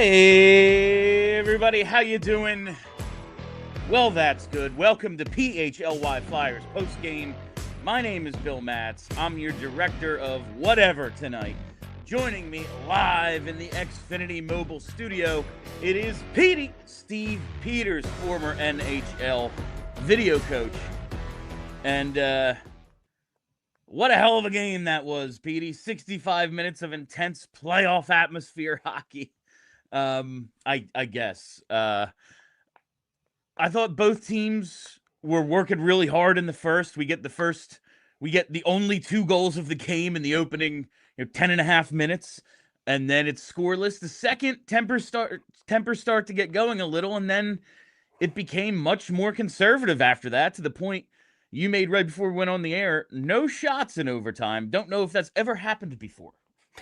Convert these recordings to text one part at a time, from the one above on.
Hey everybody, how you doing? Well, that's good. Welcome to PHLY Flyers postgame. My name is Bill Matz. I'm your director of whatever tonight. Joining me live in the Xfinity mobile studio, it is Petey, Steve Peters, former NHL video coach. And what a hell of a game that was, Petey. 65 minutes of intense playoff atmosphere hockey. I guess. I thought both teams were working really hard in the first. We get the only 2 goals of the game in the opening 10 and a half minutes, and then it's scoreless. The second, temper start to get going a little, and then it became much more conservative after that, to the point you made right before we went on the air. No shots in overtime. Don't know if that's ever happened before.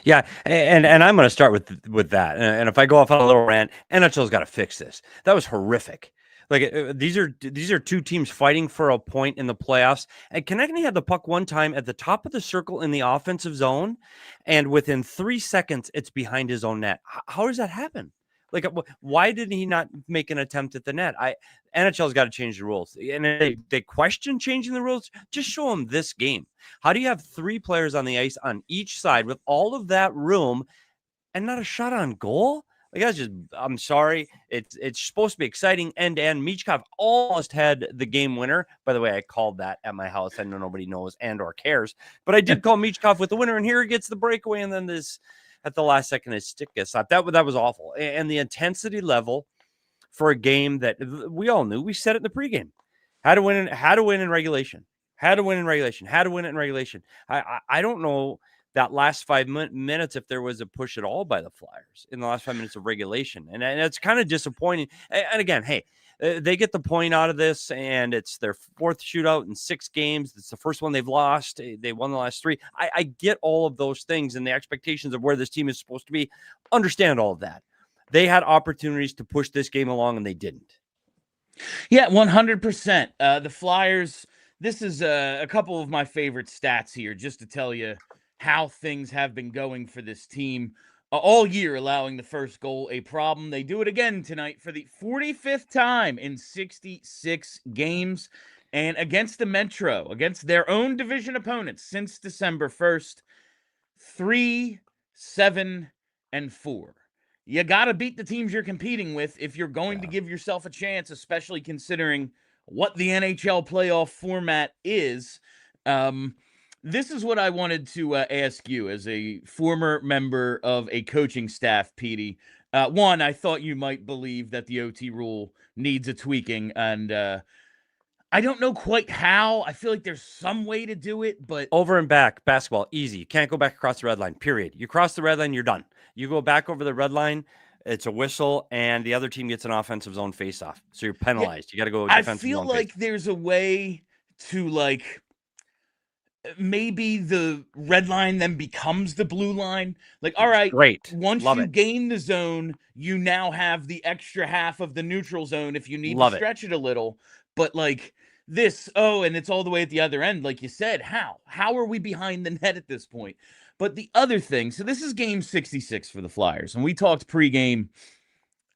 Yeah, and I'm going to start with that. And if I go off on a little rant, NHL's got to fix this. That was horrific. Like these are 2 teams fighting for a point in the playoffs. And Konechny had the puck one time at the top of the circle in the offensive zone, and within 3 seconds, it's behind his own net. How does that happen? Like, why did he not make an attempt at the net? NHL's got to change the rules. And if they question changing the rules, just show them this game. How do you have 3 players on the ice on each side with all of that room and not a shot on goal? Like, that's just, I'm sorry. It's supposed to be exciting end-to-end. Michkov almost had the game winner. By the way, I called that at my house. I know nobody knows and or cares. But I did call Michkov with the winner, and here he gets the breakaway, and then this at the last second his stick gets stopped. That was awful. And the intensity level for a game that we all knew. We said it in the pregame. How to win in regulation. I don't know that last 5 minutes if there was a push at all by the Flyers in the last 5 minutes of regulation. And it's kind of disappointing. And again, hey, they get the point out of this, and it's their 4th shootout in 6 games. It's the first one they've lost. They won the last 3. I get all of those things and the expectations of where this team is supposed to be. Understand all of that. They had opportunities to push this game along, and they didn't. Yeah, 100%. The Flyers, this is a couple of my favorite stats here, just to tell you how things have been going for this team all year, allowing the first goal a problem. They do it again tonight for the 45th time in 66 games, and against the Metro, against their own division opponents since December 1st, 3-7-4. You got to beat the teams you're competing with if you're going to give yourself a chance, especially considering what the NHL playoff format is. This is what I wanted to ask you as a former member of a coaching staff, Petey. One, I thought you might believe that the OT rule needs a tweaking, and I don't know quite how. I feel like there's some way to do it, but over and back, basketball, easy. You can't go back across the red line, period. You cross the red line, you're done. You go back over the red line, it's a whistle, and the other team gets an offensive zone face-off. So you're penalized. You got to go defensive zone. I feel like there's a way to, maybe the red line then becomes the blue line. Like, all right, great. Once you gain the zone, you now have the extra half of the neutral zone if you need to stretch it a little. But and it's all the way at the other end, like you said. How are we behind the net at this point? But the other thing, so this is game 66 for the Flyers, and we talked pregame.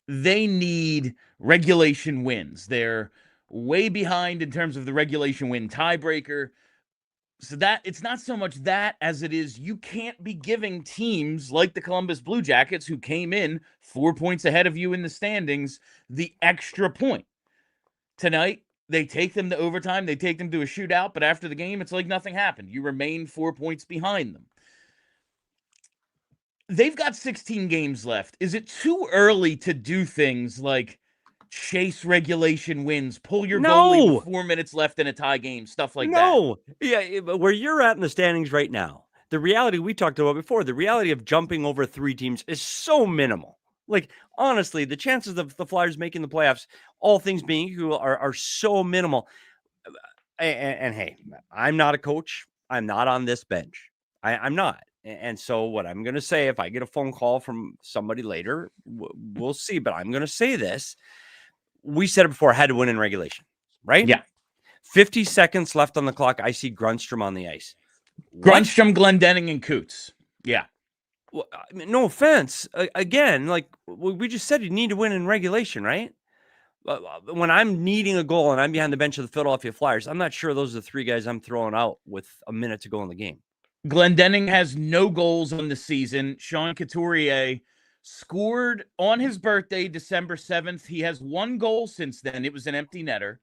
They need regulation wins. They're way behind in terms of the regulation win tiebreaker. So that it's not so much that as it is you can't be giving teams like the Columbus Blue Jackets, who came in 4 points ahead of you in the standings, the extra point. Tonight, they take them to overtime. They take them to a shootout. But after the game, it's like nothing happened. You remain 4 points behind them. They've got 16 games left. Is it too early to do things like chase regulation wins, pull your goalie with 4 minutes left in a tie game, stuff like that? No. Yeah, where you're at in the standings right now, the reality we talked about before, the reality of jumping over 3 teams is so minimal. Like, honestly, the chances of the Flyers making the playoffs, all things being equal, are so minimal. And hey, I'm not a coach. I'm not on this bench. I'm not. And so what I'm going to say, if I get a phone call from somebody later, we'll see. But I'm going to say this. We said it before, I had to win in regulation, right? Yeah. 50 seconds left on the clock. I see Grundstrom on the ice. Grundstrom, Glendening, and Coots. Yeah. Well, I mean, no offense. Again, like we just said, you need to win in regulation, right? When I'm needing a goal and I'm behind the bench of the Philadelphia Flyers, I'm not sure those are the three guys I'm throwing out with a minute to go in the game. Glendening has no goals on the season. Sean Couturier scored on his birthday, December 7th. He has 1 goal since then. It was an empty netter.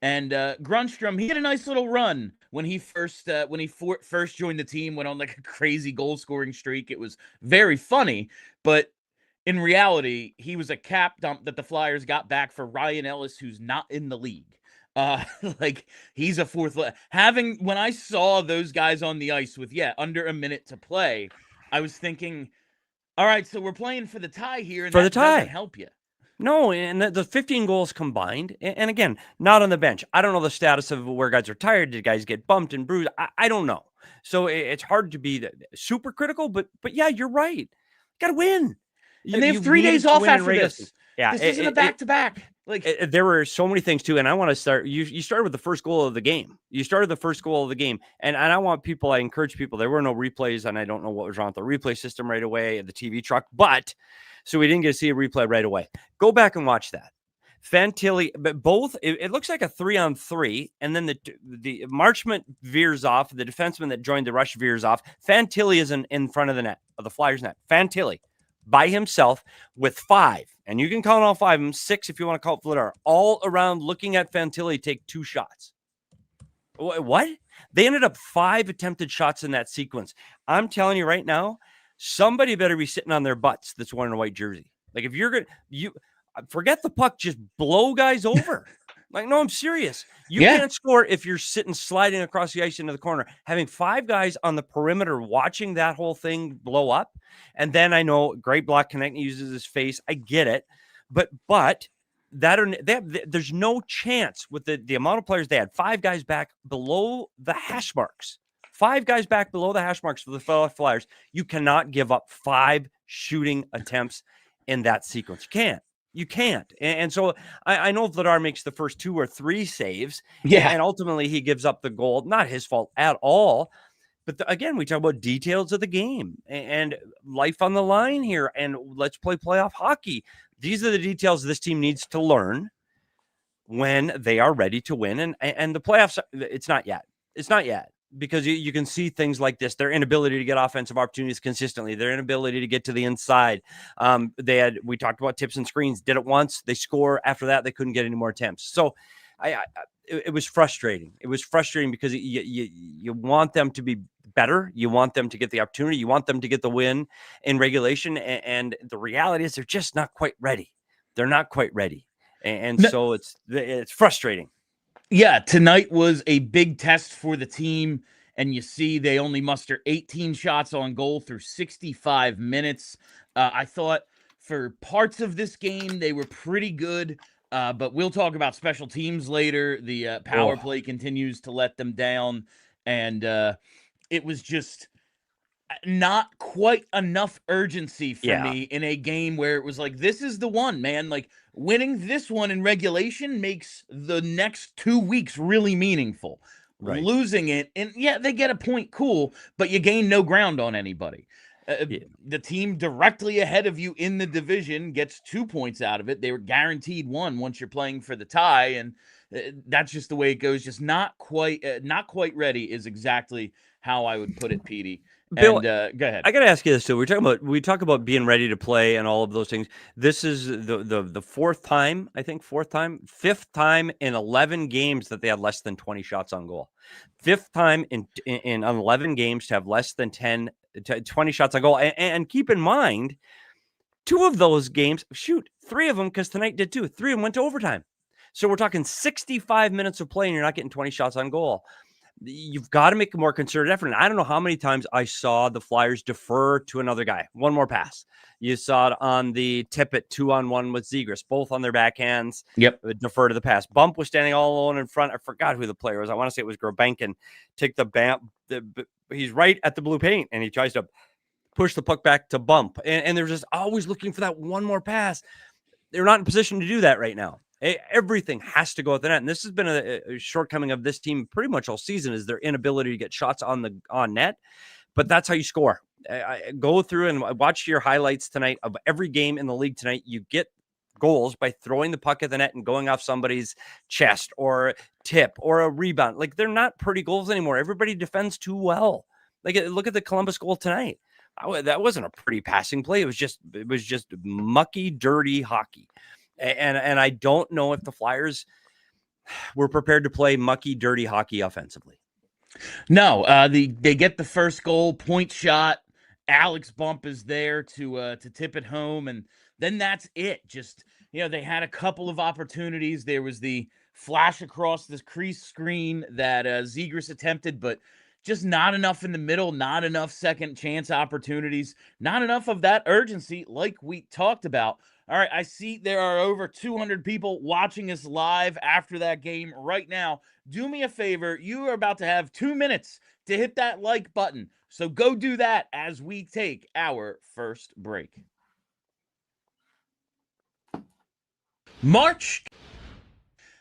And Grunstrom, he had a nice little run when he first joined the team, went on like a crazy goal scoring streak. It was very funny, but in reality, he was a cap dump that the Flyers got back for Ryan Ellis, who's not in the league. Like he's a fourth. When I saw those guys on the ice with under a minute to play, I was thinking, all right, so we're playing for the tie here, and that doesn't help you. No, and the 15 goals combined, and again, not on the bench. I don't know the status of where guys are tired. Did guys get bumped and bruised? I don't know. So it's hard to be super critical, but yeah, you're right. Got to win. And they have 3 days off after this. Yeah, this isn't a back-to-back. There were so many things too, and I want to start. You started with the first goal of the game. And I want people. I encourage people. There were no replays, and I don't know what was wrong with the replay system right away at the TV truck, but so we didn't get to see a replay right away. Go back and watch that. Fantilli, but both. It looks like a 3-on-3, and then the Marchment veers off. The defenseman that joined the rush veers off. Fantilli is in front of the net of the Flyers net. Fantilli by himself with 5. And you can count all 5 of them, 6 if you want to call it Vladar, all around looking at Fantilli take 2 shots. What? They ended up 5 attempted shots in that sequence. I'm telling you right now, somebody better be sitting on their butts that's wearing a white jersey. Like if you're going to, forget the puck, just blow guys over. Like, no, I'm serious. You can't score if you're sitting sliding across the ice into the corner. Having 5 guys on the perimeter watching that whole thing blow up. And then I know Great Block Connect uses his face. I get it. But there's no chance with the amount of players they had. 5 guys back below the hash marks. 5 guys back below the hash marks for the Philadelphia Flyers. You cannot give up 5 shooting attempts in that sequence. You can't. And so I know Vladar makes the first 2 or 3 saves. Yeah. And ultimately he gives up the goal. Not his fault at all. But again, we talk about details of the game and life on the line here. And let's play playoff hockey. These are the details this team needs to learn when they are ready to win. And the playoffs, it's not yet. It's not yet. Because you can see things like this, their inability to get offensive opportunities consistently, their inability to get to the inside. We talked about tips and screens, did it once, they score. After that, they couldn't get any more attempts. So it was frustrating. It was frustrating because you want them to be better. You want them to get the opportunity. You want them to get the win in regulation. And the reality is they're just not quite ready. They're not quite ready. So it's frustrating. Yeah, tonight was a big test for the team, and you see they only muster 18 shots on goal through 65 minutes. I thought for parts of this game they were pretty good, but we'll talk about special teams later. The power play continues to let them down, and it was just not quite enough urgency for me in a game where it was like, this is the one, man. Like, winning this one in regulation makes the next 2 weeks really meaningful. Right. Losing it, and they get a point, cool, but you gain no ground on anybody. The team directly ahead of you in the division gets 2 points out of it. They were guaranteed 1 once you're playing for the tie, and that's just the way it goes. Just not quite ready is exactly how I would put it, Petey. Bill, and go ahead. I got to ask you this too. We talk about being ready to play and all of those things. This is the fifth time in 11 games that they had less than 20 shots on goal. 5th time in 11 games to have less than 20 shots on goal. And keep in mind, 2 of those games, 3 of them, because tonight did too. 3 of them went to overtime. So we're talking 65 minutes of play and you're not getting 20 shots on goal. You've got to make a more concerted effort. And I don't know how many times I saw the Flyers defer to another guy. One more pass. You saw it on the Tippett 2-on-1 with Zegras, both on their backhands. Yep. Defer to the pass. Bump was standing all alone in front. I forgot who the player was. I want to say it was Grabenkin. Take the bump. He's right at the blue paint, and he tries to push the puck back to Bump. And they're just always looking for that one more pass. They're not in position to do that right now. Everything has to go at the net, and this has been a shortcoming of this team pretty much all season, is their inability to get shots on net. But that's how you score. Go through and watch your highlights tonight of every game in the league tonight. You get goals by throwing the puck at the net and going off somebody's chest or tip or a rebound. Like, they're not pretty goals anymore. Everybody defends too well. Like, look at the Columbus goal tonight. That wasn't a pretty passing play. It was just mucky, dirty hockey. And I don't know if the Flyers were prepared to play mucky, dirty hockey offensively. No, they get the first goal, point shot. Alex Bump is there to tip it home, and then that's it. Just, they had a couple of opportunities. There was the flash across this crease screen that Zegras attempted, but just not enough in the middle, not enough second chance opportunities, not enough of that urgency like we talked about. All right, I see there are over 200 people watching us live after that game right now. Do me a favor. You are about to have 2 minutes to hit that like button. So go do that as we take our first break. March.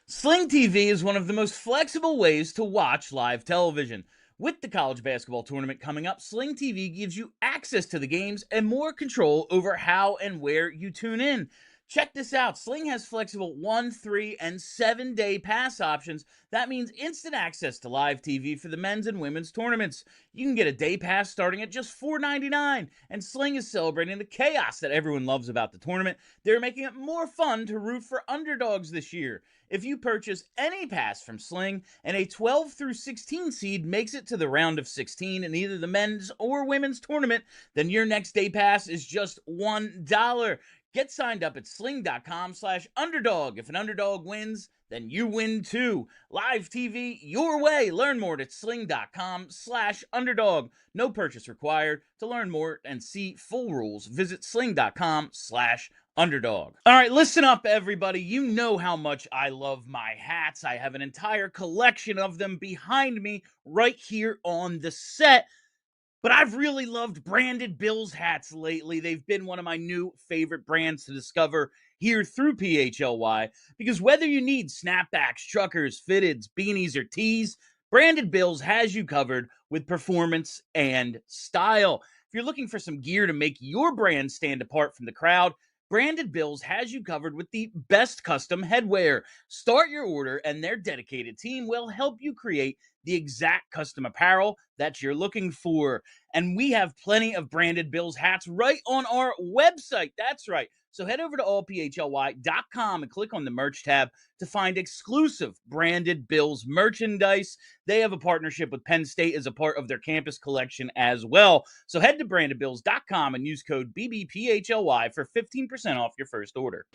Sling TV is one of the most flexible ways to watch live television. With the college basketball tournament coming up, Sling TV gives you access to the games and more control over how and where you tune in. Check this out. Sling has flexible 1, 3, and 7-day pass options. That means instant access to live TV for the men's and women's tournaments. You can get a day pass starting at just $4.99. And Sling is celebrating the chaos that everyone loves about the tournament. They're making it more fun to root for underdogs this year. If you purchase any pass from Sling and a 12 through 16 seed makes it to the round of 16 in either the men's or women's tournament, then your next day pass is just $1. Get signed up at sling.com/underdog. If an underdog wins, then you win too. Live TV your way. Learn more at sling.com/underdog. No purchase required. To learn more and see full rules, visit sling.com/underdog. All right, listen up, everybody. You know how much I love my hats. I have an entire collection of them behind me right here on the set. But I've really loved branded Bills hats lately. They've been one of my new favorite brands to discover here through PHLY, because whether you need snapbacks, truckers, fitteds, beanies, or tees, Branded Bills has you covered with performance and style. If you're looking for some gear to make your brand stand apart from the crowd, Branded Bills has you covered with the best custom headwear. Start your order and their dedicated team will help you create the exact custom apparel that you're looking for. And we have plenty of Branded Bills hats right on our website. That's right. So head over to allphly.com and click on the merch tab to find exclusive Branded Bills merchandise. They have a partnership with Penn State as a part of their campus collection as well. So head to brandedbills.com and use code BBPHLY for 15% off your first order.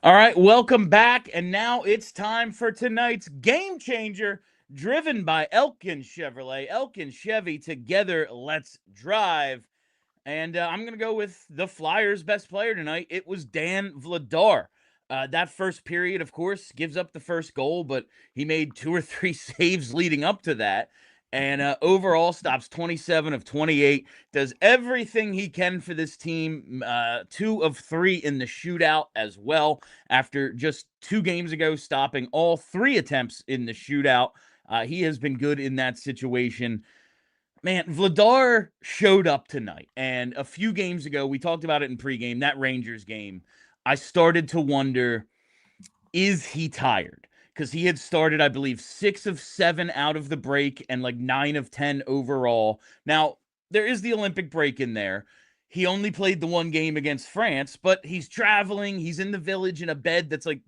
All right, welcome back. And now it's time for tonight's game changer, driven by Elkin Chevrolet. Elkin Chevy, together, let's drive. And I'm going to go with the Flyers' best player tonight. It was Dan Vladar. That first period, of course, gives up the first goal, but he made 2 or 3 saves leading up to that. And overall stops 27 of 28, does everything he can for this team. 2 of 3 in the shootout as well, after just 2 games ago stopping all 3 attempts in the shootout. He has been good in that situation. Man, Vladar showed up tonight, and a few games ago, we talked about it in pregame, that Rangers game, I started to wonder, is he tired? Because he had started, I believe, 6 of 7 out of the break and like 9 of 10 overall. Now, there is the Olympic break in there. He only played the 1 game against France, but he's traveling. He's in the village in a bed that's like,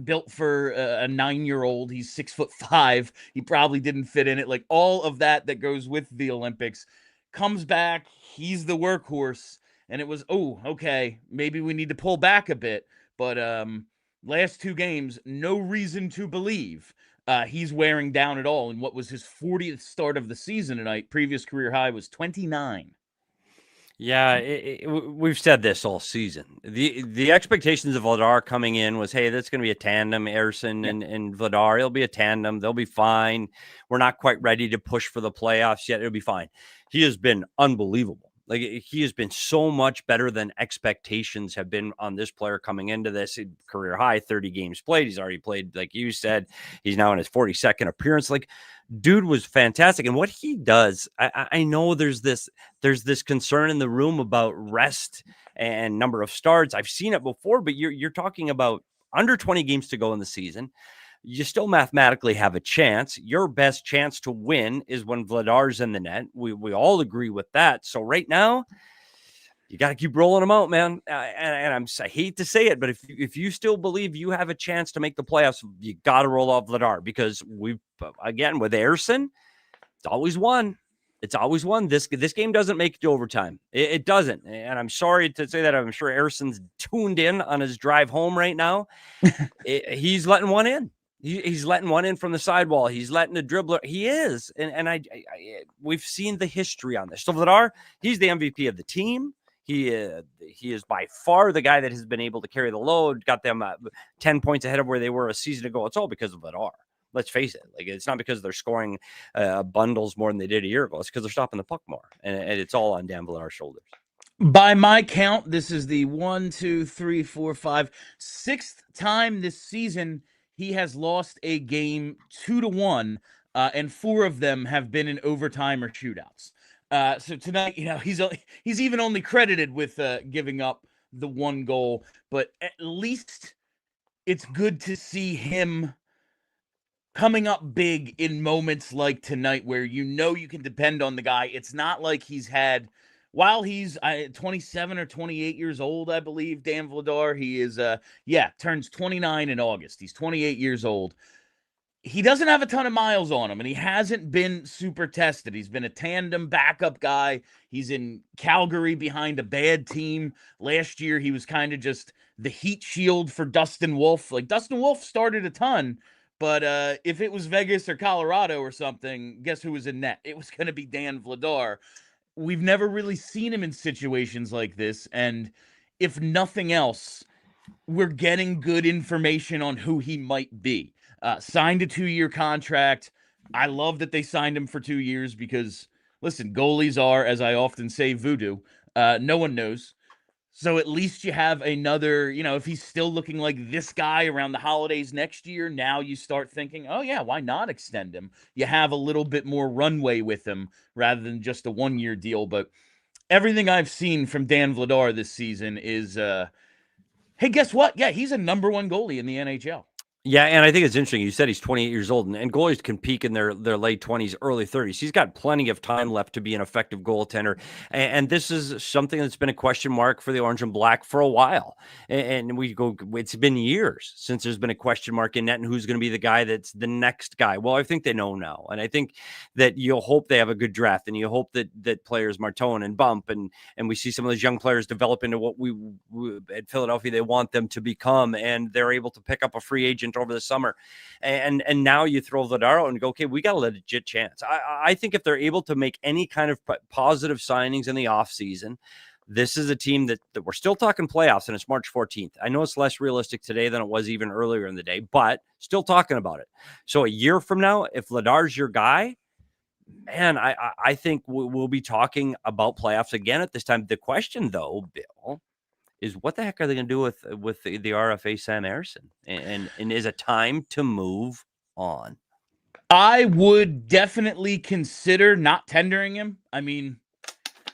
built for a 9-year-old. He's 6'5". He probably didn't fit in it. Like, all of that goes with the Olympics. Comes back. He's the workhorse. And it was, okay, maybe we need to pull back a bit. But last 2 games, no reason to believe he's wearing down at all in what was his 40th start of the season tonight. Previous career high was 29. Yeah, we've said this all season. The expectations of Vladar coming in was, hey, that's going to be a tandem, Ersson and Vladar. It'll be a tandem. They'll be fine. We're not quite ready to push for the playoffs yet. It'll be fine. He has been unbelievable Like, he has been so much better than expectations have been on this player coming into this career high, 30 games played. He's already played, like you said, he's now in his 42nd appearance. Like, dude was fantastic. And what he does, I know there's this concern in the room about rest and number of starts. I've seen it before, but you're talking about under 20 games to go in the season. You still mathematically have a chance. Your best chance to win is when Vladar's in the net. We all agree with that. So right now, you got to keep rolling them out, man. And I hate to say it, but if you still believe you have a chance to make the playoffs, you got to roll out Vladar, because again, with Ersson, it's always one. It's always one. This game doesn't make it to overtime. It doesn't. And I'm sorry to say that. I'm sure Ersson's tuned in on his drive home right now. He's letting one in. He's letting one in from the sidewall. He's letting a dribbler. He is. And we've seen the history on this. So Vladar, he's the MVP of the team. He is by far the guy that has been able to carry the load, got them 10 points ahead of where they were a season ago. It's all because of Vladar. Let's face it. Like, it's not because they're scoring bundles more than they did a year ago. It's because they're stopping the puck more. And it's all on Dan Vladar's shoulders. By my count, this is the 6th time this season he has lost a game 2-1, and 4 of them have been in overtime or shootouts. So tonight, he's even only credited with giving up the 1 goal, but at least it's good to see him coming up big in moments like tonight where you can depend on the guy. It's not like he's had, while he's 27 or 28 years old, I believe, Dan Vladar, he is, turns 29 in August. He's 28 years old. He doesn't have a ton of miles on him, and he hasn't been super tested. He's been a tandem backup guy. He's in Calgary behind a bad team. Last year, he was kind of just the heat shield for Dustin Wolf. Like, Dustin Wolf started a ton, but if it was Vegas or Colorado or something, guess who was in net? It was going to be Dan Vladar. We've never really seen him in situations like this, and if nothing else, we're getting good information on who he might be. Signed a 2-year contract. I love that they signed him for 2 years because, listen, goalies are, as I often say, voodoo. No one knows. So at least you have another, if he's still looking like this guy around the holidays next year, now you start thinking, oh yeah, why not extend him? You have a little bit more runway with him rather than just a 1-year deal. But everything I've seen from Dan Vladar this season is, hey, guess what? Yeah, he's a number 1 goalie in the NHL. Yeah, and I think it's interesting. You said he's 28 years old, and goalies can peak in their late 20s, early 30s. He's got plenty of time left to be an effective goaltender. And this is something that's been a question mark for the Orange and Black for a while. And it's been years since there's been a question mark in net and who's going to be the guy that's the next guy. Well, I think they know now. And I think that you'll hope they have a good draft, and you hope that players Martone and Bump and we see some of those young players develop into what we at Philadelphia they want them to become, and they're able to pick up a free agent over the summer, and now you throw Vladar out and go, okay, we got a legit chance. I think if they're able to make any kind of positive signings in the offseason, this is a team that we're still talking playoffs, and it's March 14th. I know it's less realistic today than it was even earlier in the day, but still talking about it. So a year from now, if Vladar's your guy, man, I think we'll be talking about playoffs again at this time. The question, though, Bill, is what the heck are they going to do with the RFA Sam Ersson? And is it time to move on? I would definitely consider not tendering him. I mean,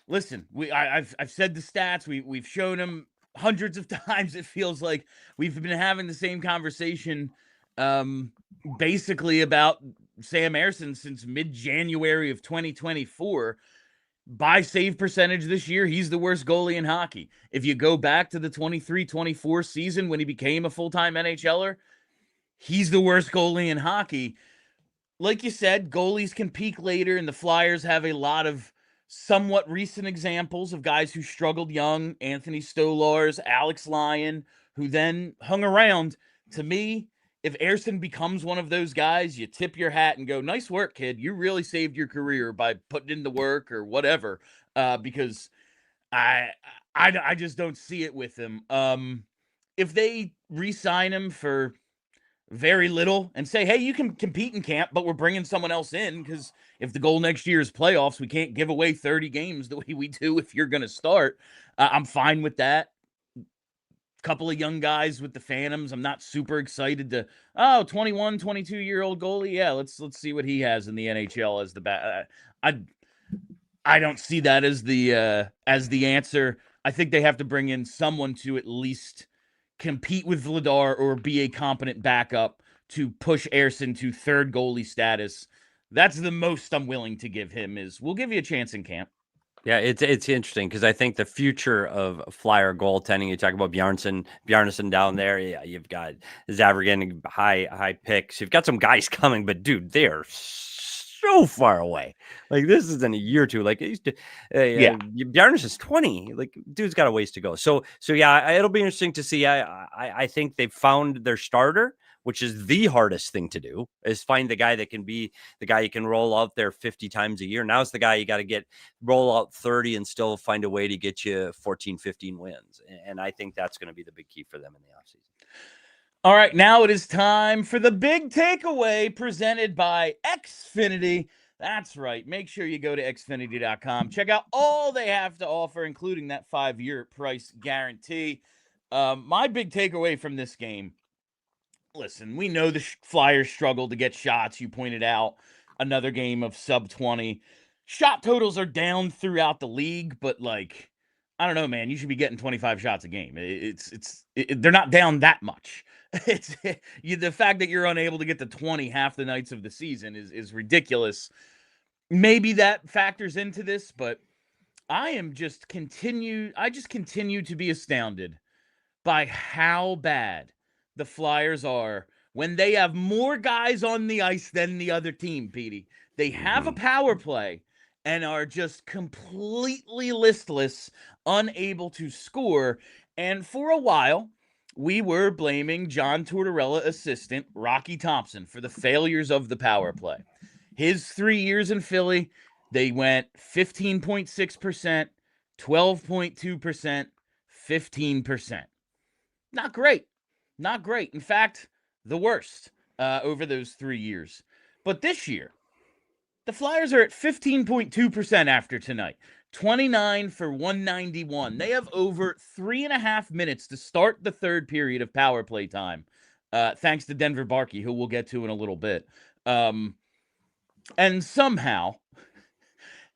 listen, I've said the stats. We've shown him hundreds of times. It feels like we've been having the same conversation, basically about Sam Ersson since mid-January of 2024. By save percentage this year, he's the worst goalie in hockey. If you go back to the 23-24 season when he became a full-time NHLer, he's the worst goalie in hockey. Like you said, goalies can peak later, and the Flyers have a lot of somewhat recent examples of guys who struggled young. Anthony Stolarz, Alex Lyon, who then hung around. To me, if Ersson becomes one of those guys, you tip your hat and go, nice work, kid. You really saved your career by putting in the work or whatever, because I just don't see it with him. If they re-sign him for very little and say, hey, you can compete in camp, but we're bringing someone else in because if the goal next year is playoffs, we can't give away 30 games the way we do if you're going to start. I'm fine with that. Couple of young guys with the Phantoms. I'm not super excited to 21, 22-year-old goalie. Yeah, let's see what he has in the NHL as the bat. I don't see that as the answer. I think they have to bring in someone to at least compete with Vladar or be a competent backup to push Ersson to third goalie status. That's the most I'm willing to give him. Is we'll give you a chance in camp. Yeah, it's interesting because I think the future of Flyer goaltending, you talk about Bjarnason down there. Yeah, you've got Zavergan, high picks. You've got some guys coming, but dude, they're so far away. Like this is in a year or two. Like Bjarnason's 20. Like dude's got a ways to go. So yeah, it'll be interesting to see. I think they've found their starter, which is the hardest thing to do, is find the guy that can be the guy you can roll out there 50 times a year. Now it's the guy you got to roll out 30 and still find a way to get you 14, 15 wins. And I think that's going to be the big key for them in the offseason. All right, now it is time for the big takeaway presented by Xfinity. That's right. Make sure you go to Xfinity.com. Check out all they have to offer, including that 5-year price guarantee. My big takeaway from this game, listen, we know the Flyers struggle to get shots. You pointed out another game of sub 20. Shot totals are down throughout the league, but like, I don't know, man. You should be getting 25 shots a game. They're not down that much. The fact that you're unable to get to 20 half the nights of the season is ridiculous. Maybe that factors into this, but I just continue to be astounded by how bad the Flyers are when they have more guys on the ice than the other team, Petey. They have a power play and are just completely listless, unable to score. And for a while, we were blaming John Tortorella assistant Rocky Thompson for the failures of the power play. His 3 years in Philly, they went 15.6%, 12.2%, 15%. Not great. Not great. In fact, the worst over those 3 years. But this year, the Flyers are at 15.2% after tonight. 29 for 191. They have over 3.5 minutes to start the third period of power play time. Thanks to Denver Barkey, who we'll get to in a little bit. And somehow,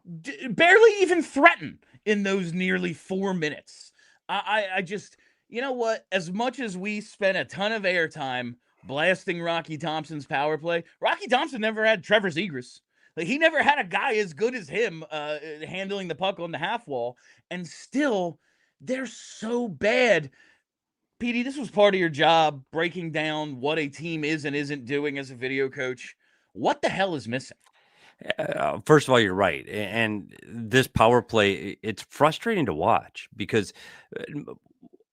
barely even threaten in those nearly 4 minutes. I just... You know what? As much as we spent a ton of airtime blasting Rocky Thompson's power play, Rocky Thompson never had Trevor Zegras. Like, he never had a guy as good as him handling the puck on the half wall. And still, they're so bad. Petey, this was part of your job, breaking down what a team is and isn't doing as a video coach. What the hell is missing? First of all, you're right. And this power play, it's frustrating to watch because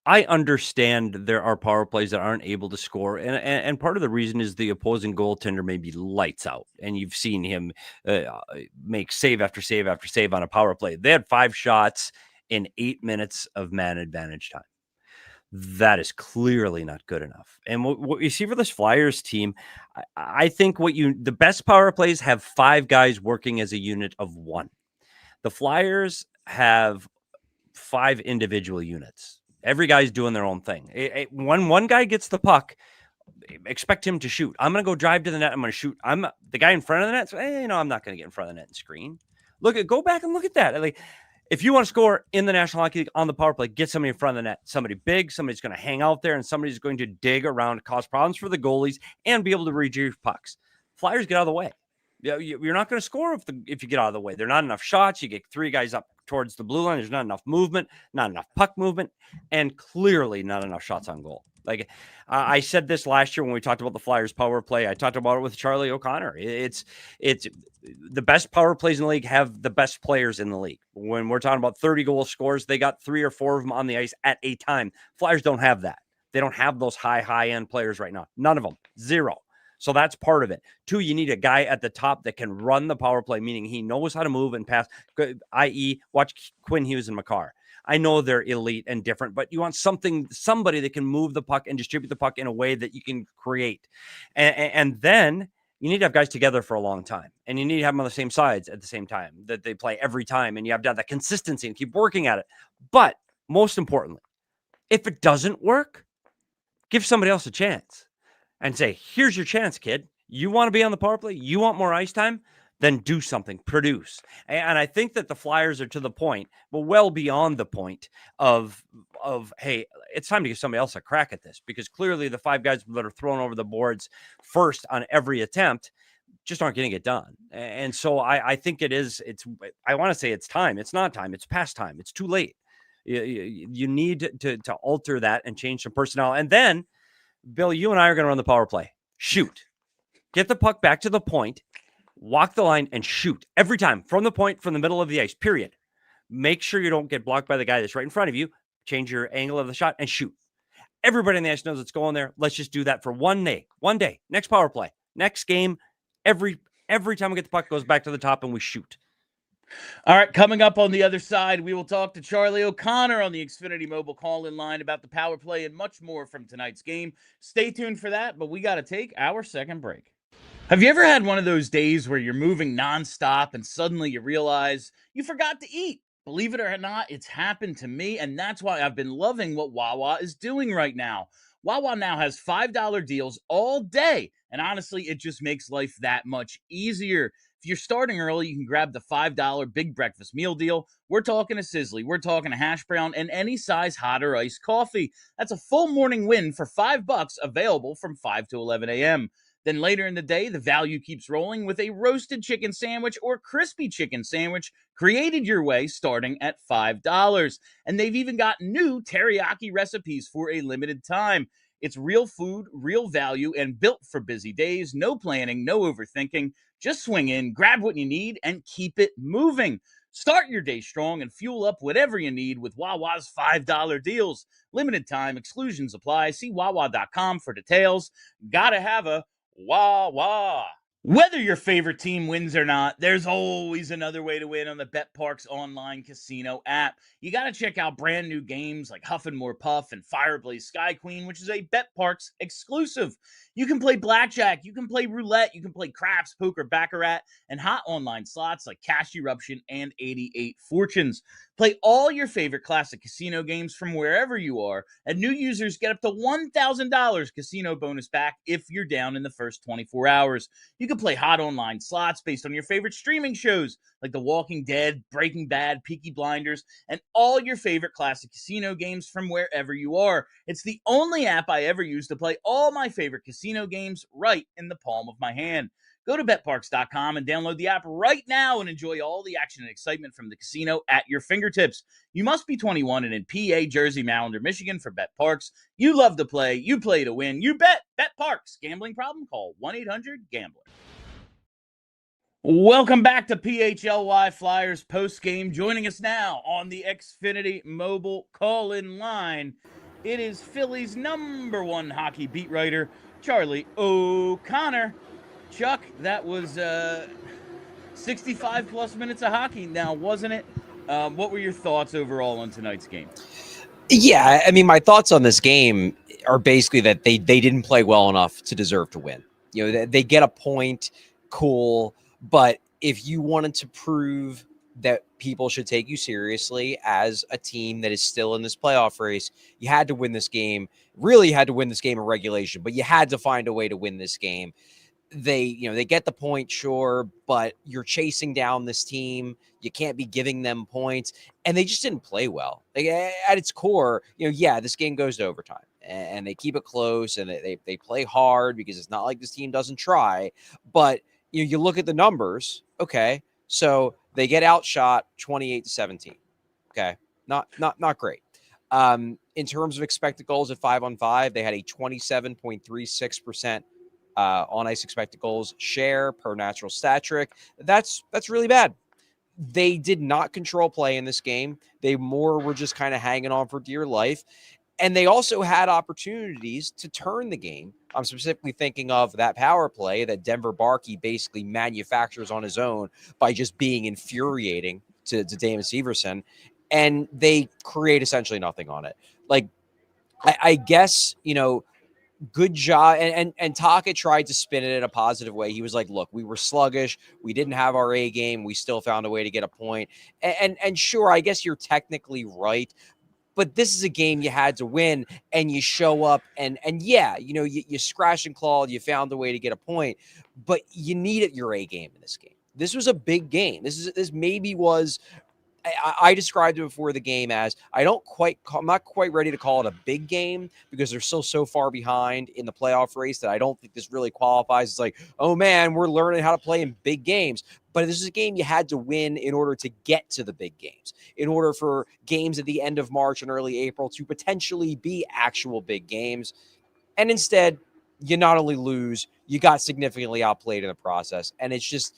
I understand there are power plays that aren't able to score, and part of the reason is the opposing goaltender may be lights out, and you've seen him make save after save after save on a power play. They had 5 shots in 8 minutes of man advantage time. That is clearly not good enough. And what you see for this Flyers team, I think the best power plays have 5 guys working as a unit of 1. The Flyers have 5 individual units. Every guy's doing their own thing. When one guy gets the puck, expect him to shoot. I'm going to go drive to the net. I'm going to shoot. I'm the guy in front of the net. So, I'm not going to get in front of the net and screen. Go back and look at that. Like, if you want to score in the National Hockey League on the power play, get somebody in front of the net. Somebody big, somebody's going to hang out there, and somebody's going to dig around, cause problems for the goalies, and be able to retrieve pucks. Flyers get out of the way. You're not going to score if you get out of the way. There are not enough shots. You get 3 guys up towards the blue line. There's not enough movement, not enough puck movement, and clearly not enough shots on goal. Like I said this last year when we talked about the Flyers power play. I talked about it with Charlie O'Connor. It's the best power plays in the league have the best players in the league. When we're talking about 30 goal scores, they got 3 or 4 of them on the ice at a time. Flyers don't have that. They don't have those high end players right now. None of them. 0. So that's part of it. 2, you need a guy at the top that can run the power play, meaning he knows how to move and pass, i.e. watch Quinn Hughes and Makar. I know they're elite and different, but you want somebody that can move the puck and distribute the puck in a way that you can create. And then you need to have guys together for a long time, and you need to have them on the same sides at the same time, that they play every time, and you have to have that consistency and keep working at it. But most importantly, if it doesn't work, give somebody else a chance and say, here's your chance, kid. You want to be on the power play? You want more ice time? Then do something, produce. And I think that the Flyers are to the point, but well beyond the point of hey, it's time to give somebody else a crack at this, because clearly the 5 guys that are thrown over the boards first on every attempt just aren't getting it done. And so I think I want to say it's time. It's not time. It's past time. It's too late. You need to alter that and change some personnel. And then, Bill, you and I are going to run the power play. Shoot. Get the puck back to the point, walk the line, and shoot every time from the point, from the middle of the ice, period. Make sure you don't get blocked by the guy that's right in front of you. Change your angle of the shot and shoot. Everybody in the ice knows it's going there. Let's just do that for one day. Next power play. Next game. Every time we get the puck, goes back to the top and we shoot. All right, coming up on the other side, we will talk to Charlie O'Connor on the Xfinity mobile call-in line about the power play and much more from tonight's game. Stay tuned for that, but we got to take our second break. Have you ever had one of those days where you're moving nonstop and suddenly you realize you forgot to eat? Believe it or not, it's happened to me, and that's why I've been loving what Wawa is doing right now. Wawa now has $5 deals all day, and honestly, it just makes life that much easier. If you're starting early, you can grab the $5 big breakfast meal deal. We're talking a sizzly, we're talking a hash brown, and any size hot or iced coffee. That's a full morning win for $5, available from 5 to 11 a.m. Then later in the day, the value keeps rolling with a roasted chicken sandwich or crispy chicken sandwich created your way starting at $5. And they've even got new teriyaki recipes for a limited time. It's real food, real value, and built for busy days. No planning, no overthinking. Just swing in, grab what you need, and keep it moving. Start your day strong and fuel up whatever you need with Wawa's $5 deals. Limited time, exclusions apply. See Wawa.com for details. Gotta have a Wawa. Whether your favorite team wins or not, there's always another way to win on the BetParx online casino app. You got to check out brand new games like Huff and More Puff and Fireblaze Sky Queen, which is a BetParx exclusive. You can play blackjack, you can play roulette, you can play craps, poker, baccarat, and hot online slots like Cash Eruption and 88 Fortunes. Play all your favorite classic casino games from wherever you are, and new users get up to $1,000 casino bonus back if you're down in the first 24 hours. You can play hot online slots based on your favorite streaming shows like The Walking Dead, Breaking Bad, Peaky Blinders, and all your favorite classic casino games from wherever you are. It's the only app I ever use to play all my favorite casino games right in the palm of my hand. Go to betparx.com and download the app right now and enjoy all the action and excitement from the casino at your fingertips. You must be 21 and in PA, Jersey, Maryland, or Michigan for BetParx. You love to play. You play to win. You bet. BetParx. Gambling problem? Call 1-800-GAMBLER. Welcome back to PHLY Flyers postgame. Joining us now on the Xfinity mobile call-in line, it is Philly's #1 hockey beat writer, Charlie O'Connor. Chuck, that was 65 plus minutes of hockey now, wasn't it? What were your thoughts overall on tonight's game? Yeah, I mean, my thoughts on this game are basically that they didn't play well enough to deserve to win. You know, they get a point, cool, but if you wanted to prove that people should take you seriously as a team that is still in this playoff race, you had to win this game. Really had to win this game in regulation, but you had to find a way to win this game. They get the point, sure, but you're chasing down this team. You can't be giving them points, and they just didn't play well. Like, at its core, this game goes to overtime, and they keep it close, and they play hard because it's not like this team doesn't try. But you look at the numbers, okay, so they get outshot 28-17. Okay, not great. In terms of expected goals at 5-on-5, they had a 27.36% on ice expected goals share per natural stat trick. That's really bad. They did not control play in this game. They more were just kind of hanging on for dear life. And they also had opportunities to turn the game. I'm specifically thinking of that power play that Denver Barkey basically manufactures on his own by just being infuriating to Damon Severson. and they create essentially nothing on it. Like, I guess, good job. And Taka tried to spin it in a positive way. He was like, look, we were sluggish. We didn't have our A game. We still found a way to get a point. And sure, I guess you're technically right. But this is a game you had to win, and you show up and yeah, you scratch and clawed, you found a way to get a point, but you needed your A game in this game. This was a big game. This maybe was, I described it before the game as I'm not quite ready to call it a big game because they're still so far behind in the playoff race that I don't think this really qualifies. It's like, oh man, we're learning how to play in big games. But this is a game you had to win in order to get to the big games, in order for games at the end of March and early April to potentially be actual big games. And instead, you not only lose, you got significantly outplayed in the process. And it's just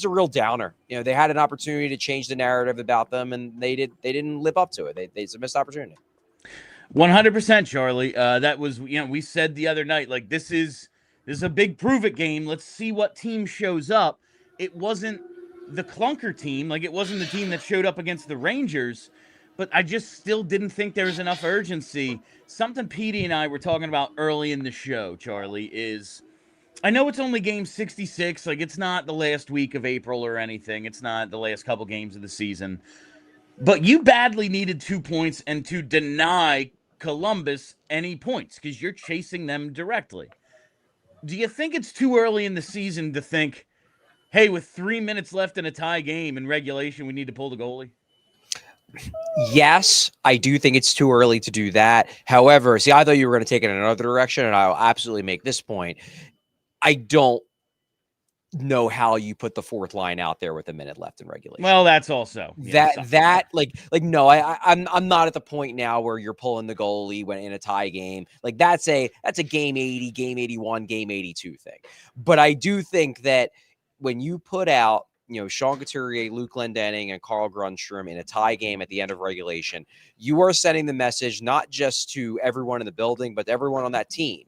a real downer. They had an opportunity to change the narrative about them, and they didn't live up to it. It's a missed opportunity. 100%, Charlie. That was, we said the other night, like, this is a big prove it game. Let's see what team shows up. It wasn't the clunker team. Like, it wasn't the team that showed up against the Rangers. But I just still didn't think there was enough urgency. Something Petey and I were talking about early in the show, Charlie, is I know it's only game 66. Like, it's not the last week of April or anything. It's not the last couple games of the season. But you badly needed 2 points and to deny Columbus any points because you're chasing them directly. Do you think it's too early in the season to think, hey, with 3 minutes left in a tie game in regulation, we need to pull the goalie? Yes, I do think it's too early to do that. However, I thought you were going to take it in another direction, and I'll absolutely make this point. I don't know how you put the fourth line out there with a minute left in regulation. Well, that's also no, I'm not at the point now where you're pulling the goalie when in a tie game. Like that's a game 80, game 81, game 82 thing. But I do think that when you put out Sean Couturier, Luke Glendening, and Carl Grundstrom in a tie game at the end of regulation, you are sending the message not just to everyone in the building, but to everyone on that team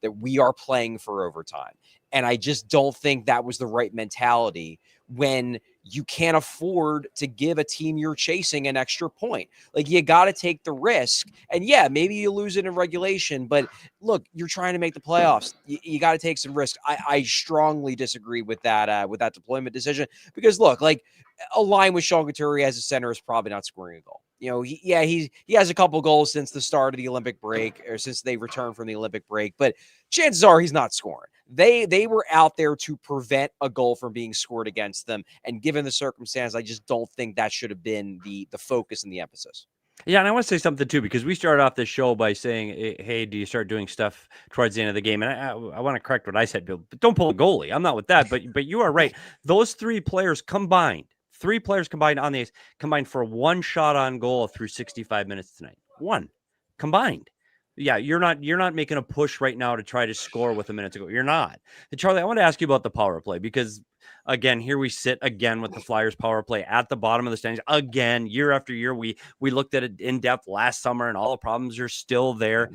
that we are playing for overtime. And I just don't think that was the right mentality when you can't afford to give a team you're chasing an extra point. Like, you got to take the risk. And yeah, maybe you lose it in regulation, but look, you're trying to make the playoffs. You got to take some risk. I strongly disagree with that deployment decision because look, like a line with Sean Couturier as a center is probably not scoring a goal. He has a couple goals since the start of the Olympic break or since they returned from the Olympic break, but chances are he's not scoring. They were out there to prevent a goal from being scored against them. And given the circumstance, I just don't think that should have been the focus and the emphasis. Yeah, and I want to say something too, because we started off this show by saying, hey, do you start doing stuff towards the end of the game? And I want to correct what I said, Bill, but don't pull a goalie. I'm not with that, but you are right. Those three players combined on the ice, combined for one shot on goal through 65 minutes tonight. One combined. Yeah, you're not making a push right now to try to score with a minute to go. You're not. And Charlie, I want to ask you about the power play because, again, here we sit again with the Flyers power play at the bottom of the standings. Again, year after year, we looked at it in depth last summer, and all the problems are still there.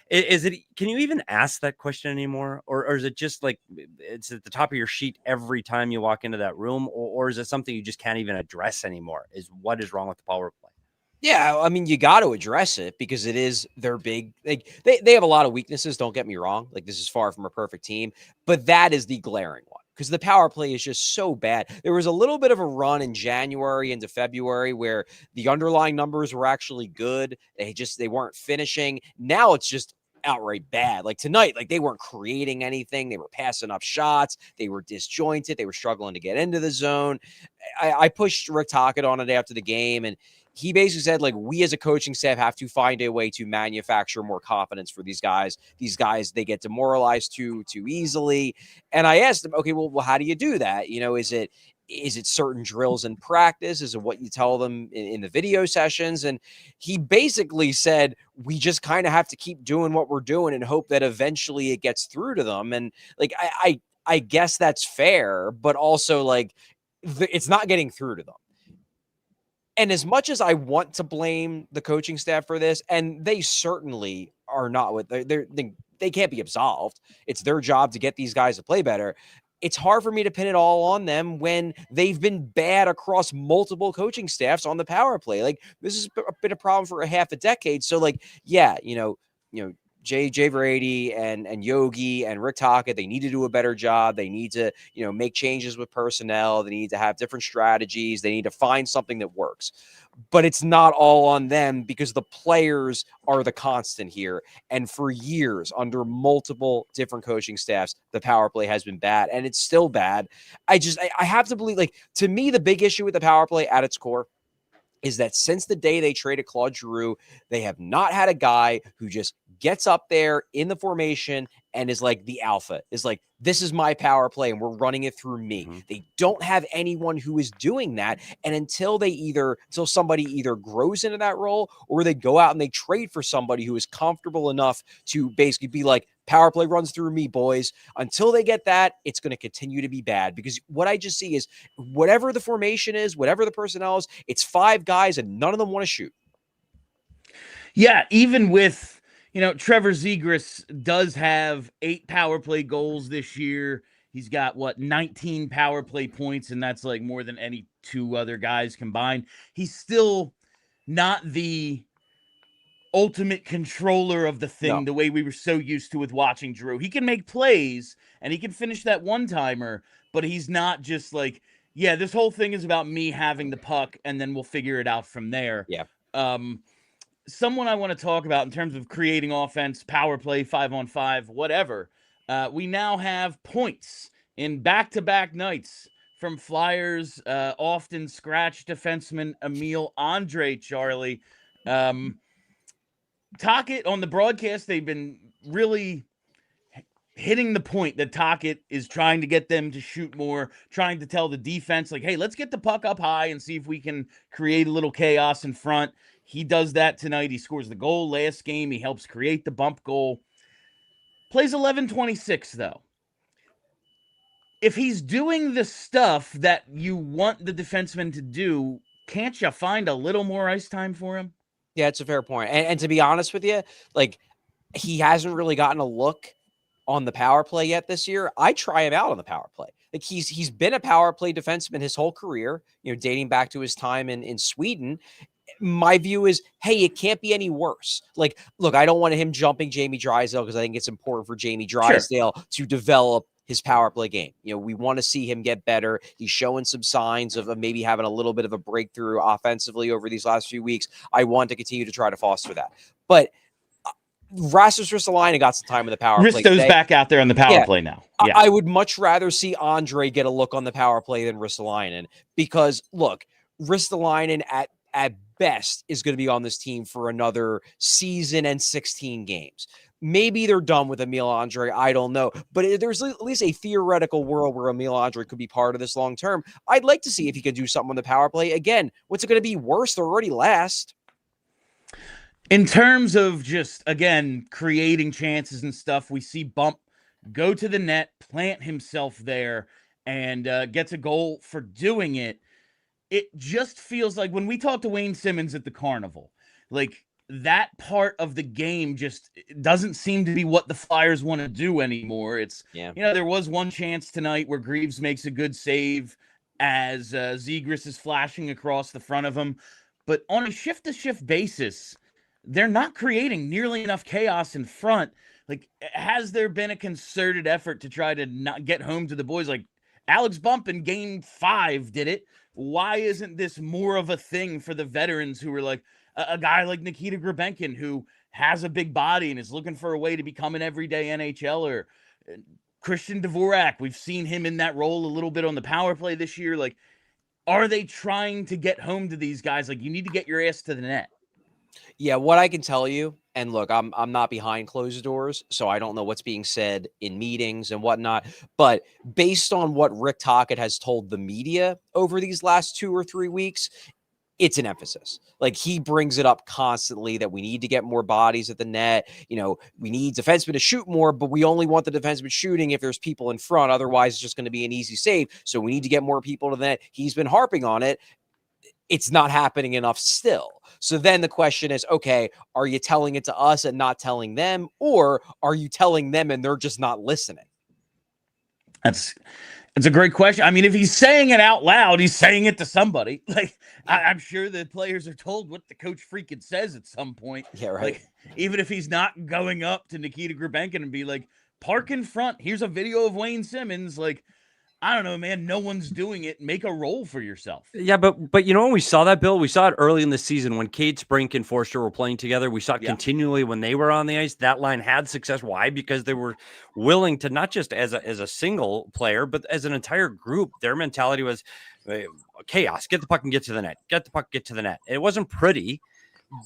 Is it? Can you even ask that question anymore, or is it just like it's at the top of your sheet every time you walk into that room, or is it something you just can't even address anymore? Is what is wrong with the power play? Yeah, I mean, you got to address it because it is their big. Like they have a lot of weaknesses. Don't get me wrong. Like, this is far from a perfect team, but that is the glaring one because the power play is just so bad. There was a little bit of a run in January into February where the underlying numbers were actually good. They weren't finishing. Now it's just outright bad. Like tonight, like they weren't creating anything. They were passing up shots. They were disjointed. They were struggling to get into the zone. I pushed Rick Tocchet on it after the game, and he basically said, like, we as a coaching staff have to find a way to manufacture more confidence for these guys. These guys, they get demoralized too easily. And I asked him, okay, well, how do you do that? Is it certain drills in practice? Is it what you tell them in the video sessions? And he basically said, we just kind of have to keep doing what we're doing and hope that eventually it gets through to them. And like, I guess that's fair, but also like it's not getting through to them. And as much as I want to blame the coaching staff for this, and they certainly are not they can't be absolved. It's their job to get these guys to play better. it's hard for me to pin it all on them when they've been bad across multiple coaching staffs on the power play. Like, this has been a problem for a half a decade. So, like, yeah, you know, Jay Vrady and Yogi and Rick Tocchet, they need to do a better job. They need to, you know, make changes with personnel. They need to have different strategies. They need to find something that works. But it's not all on them, because the players are the constant here. And for years, under multiple different coaching staffs, the power play has been bad, and it's still bad. I have to believe, like, to me, the big issue with the power play at its core is that since the day they traded Claude Giroux, they have not had a guy who just gets up there in the formation and is like the alpha, is like, this is my power play and we're running it through me. Mm-hmm. They don't have anyone who is doing that. And until somebody either grows into that role, or they go out and they trade for somebody who is comfortable enough to basically be like, power play runs through me, boys. Until they get that, it's going to continue to be bad, because what I just see is, whatever the formation is, whatever the personnel is, it's 5 guys and none of them want to shoot. Yeah, even with, you know, Trevor Zegras does have 8 power play goals this year. He's got, 19 power play points, and that's like more than any 2 other guys combined. He's still not the ultimate controller of the thing, the way we were so used to with watching Drew. He can make plays, and he can finish that one-timer, but he's not just like, yeah, this whole thing is about me having the puck, and then we'll figure it out from there. Yeah. Someone I want to talk about in terms of creating offense, power play, 5-on-5, whatever. We now have points in back-to-back nights from Flyers, often scratch defenseman Emil Andre Charlie. Tocchet, on the broadcast, they've been really hitting the point that Tocchet is trying to get them to shoot more, trying to tell the defense, like, hey, let's get the puck up high and see if we can create a little chaos in front. He does that tonight. He scores the goal last game. He helps create the bump goal. Plays 11-26, though. If he's doing the stuff that you want the defenseman to do, can't you find a little more ice time for him? Yeah, it's a fair point. And to be honest with you, like, he hasn't really gotten a look on the power play yet this year. I try him out on the power play. Like, he's been a power play defenseman his whole career, you know, dating back to his time in Sweden. My view is, hey, it can't be any worse. Like, look, I don't want him jumping Jamie Drysdale, because I think it's important for Jamie Drysdale to develop his power play game. You know, we want to see him get better. He's showing some signs of maybe having a little bit of a breakthrough offensively over these last few weeks. I want to continue to try to foster that. But Rasmus Ristolainen got some time in the power play. Risto's back out there on the power play now. Yeah. I would much rather see Andre get a look on the power play than Ristolainen, because, look, Ristolainen at best is going to be on this team for another season and 16 games. Maybe they're done with Emil Andre. I don't know. But there's at least a theoretical world where Emil Andre could be part of this long term. I'd like to see if he could do something on the power play. Again, what's it going to be worse? They're already last. In terms of just, again, creating chances and stuff, we see Bump go to the net, plant himself there, and gets a goal for doing it. It just feels like when we talked to Wayne Simmons at the Carnival, like, that part of the game just doesn't seem to be what the Flyers want to do anymore. It's, you know, there was one chance tonight where Greaves makes a good save as Zegras is flashing across the front of him. But on a shift-to-shift basis, they're not creating nearly enough chaos in front. Like, has there been a concerted effort to try to not get home to the boys? Like, Alex Bump in Game 5 did it. Why isn't this more of a thing for the veterans who are like, a guy like Nikita Grabenkin, who has a big body and is looking for a way to become an everyday NHLer? Christian Dvorak, we've seen him in that role a little bit on the power play this year. Like, are they trying to get home to these guys? Like, you need to get your ass to the net. Yeah, what I can tell you, and look, I'm not behind closed doors, so I don't know what's being said in meetings and whatnot, but based on what Rick Tocchet has told the media over these last 2 or 3 weeks, it's an emphasis. Like, he brings it up constantly that we need to get more bodies at the net. You know, we need defensemen to shoot more, but we only want the defensemen shooting if there's people in front. Otherwise, it's just going to be an easy save. So we need to get more people to the net. He's been harping on it. It's not happening enough still. So then the question is, okay, are you telling it to us and not telling them? Or are you telling them and they're just not listening? It's a great question. I mean, if he's saying it out loud, he's saying it to somebody. Like, I'm sure the players are told what the coach freaking says at some point. Yeah, right. Like, even if he's not going up to Nikita Grabenkin and be like, park in front. Here's a video of Wayne Simmons. Like, I don't know, man. No one's doing it. Make a role for yourself. Yeah, but you know when we saw that, Bill, we saw it early in the season when Cade Sprink and Forster were playing together. We saw it continually when they were on the ice. That line had success. Why? Because they were willing to, not just as a single player, but as an entire group. Their mentality was chaos. Get the puck and get to the net. Get the puck, get to the net. It wasn't pretty,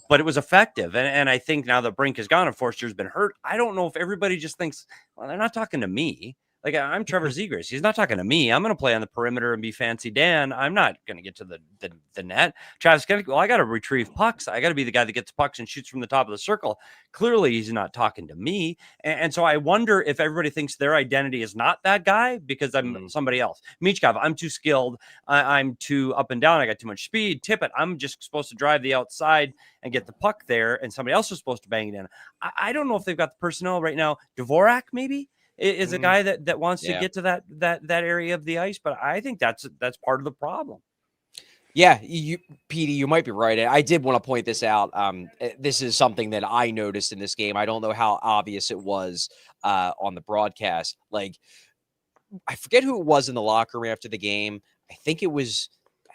but it was effective. And I think now that Brink is gone and Forster's been hurt, I don't know if everybody just thinks, well, they're not talking to me. Like, I'm Trevor Zegras. He's not talking to me. I'm going to play on the perimeter and be Fancy Dan. I'm not going to get to the net. Travis, well, I got to retrieve pucks. I got to be the guy that gets pucks and shoots from the top of the circle. Clearly, he's not talking to me. And so I wonder if everybody thinks their identity is not that guy because I'm somebody else. Michkov, I'm too skilled. I'm too up and down. I got too much speed. Tippett, I'm just supposed to drive the outside and get the puck there, and somebody else is supposed to bang it in. I don't know if they've got the personnel right now. Dvorak, maybe? Is a guy that wants to get to that area of the ice, but I think that's part of the problem. Yeah, Petey, you might be right. I did want to point this out. This is something that I noticed in this game. I don't know how obvious it was on the broadcast. Like, I forget who it was in the locker room after the game. I think it was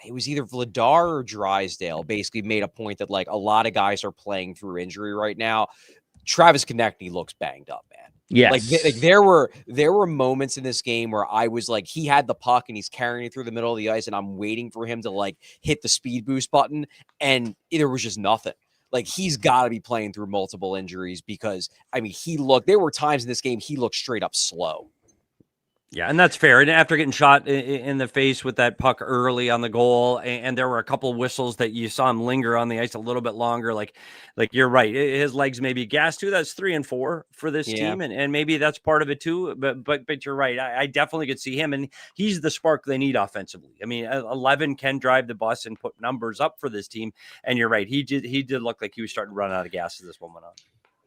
either Vladar or Drysdale. Basically, made a point that like a lot of guys are playing through injury right now. Travis Konechny looks banged up, man. Yes. Like there were moments in this game where I was like, he had the puck and he's carrying it through the middle of the ice, and I'm waiting for him to like hit the speed boost button, and there was just nothing. Like, he's got to be playing through multiple injuries because, I mean, there were times in this game he looked straight up slow. Yeah, and that's fair. And after getting shot in the face with that puck early on the goal, and there were a couple of whistles that you saw him linger on the ice a little bit longer. Like you're right, his legs may be gassed too. That's 3 and 4 for this team, and maybe that's part of it too. But you're right. I definitely could see him, and he's the spark they need offensively. I mean, 11 can drive the bus and put numbers up for this team. And you're right, he did look like he was starting to run out of gas as this one went on.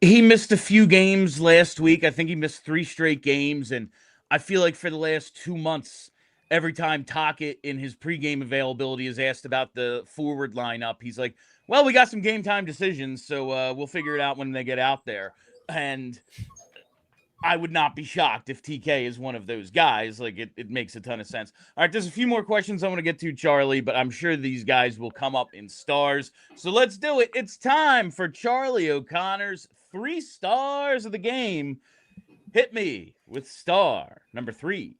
He missed a few games last week. I think he missed 3 straight games, and I feel like for the last 2 months, every time Tocchet in his pregame availability is asked about the forward lineup, he's like, well, we got some game time decisions, so we'll figure it out when they get out there. And I would not be shocked if TK is one of those guys. Like, it makes a ton of sense. All right, there's a few more questions I want to get to, Charlie, but I'm sure these guys will come up in stars. So let's do it. It's time for Charlie O'Connor's 3 stars of the game. Hit me with star number 3.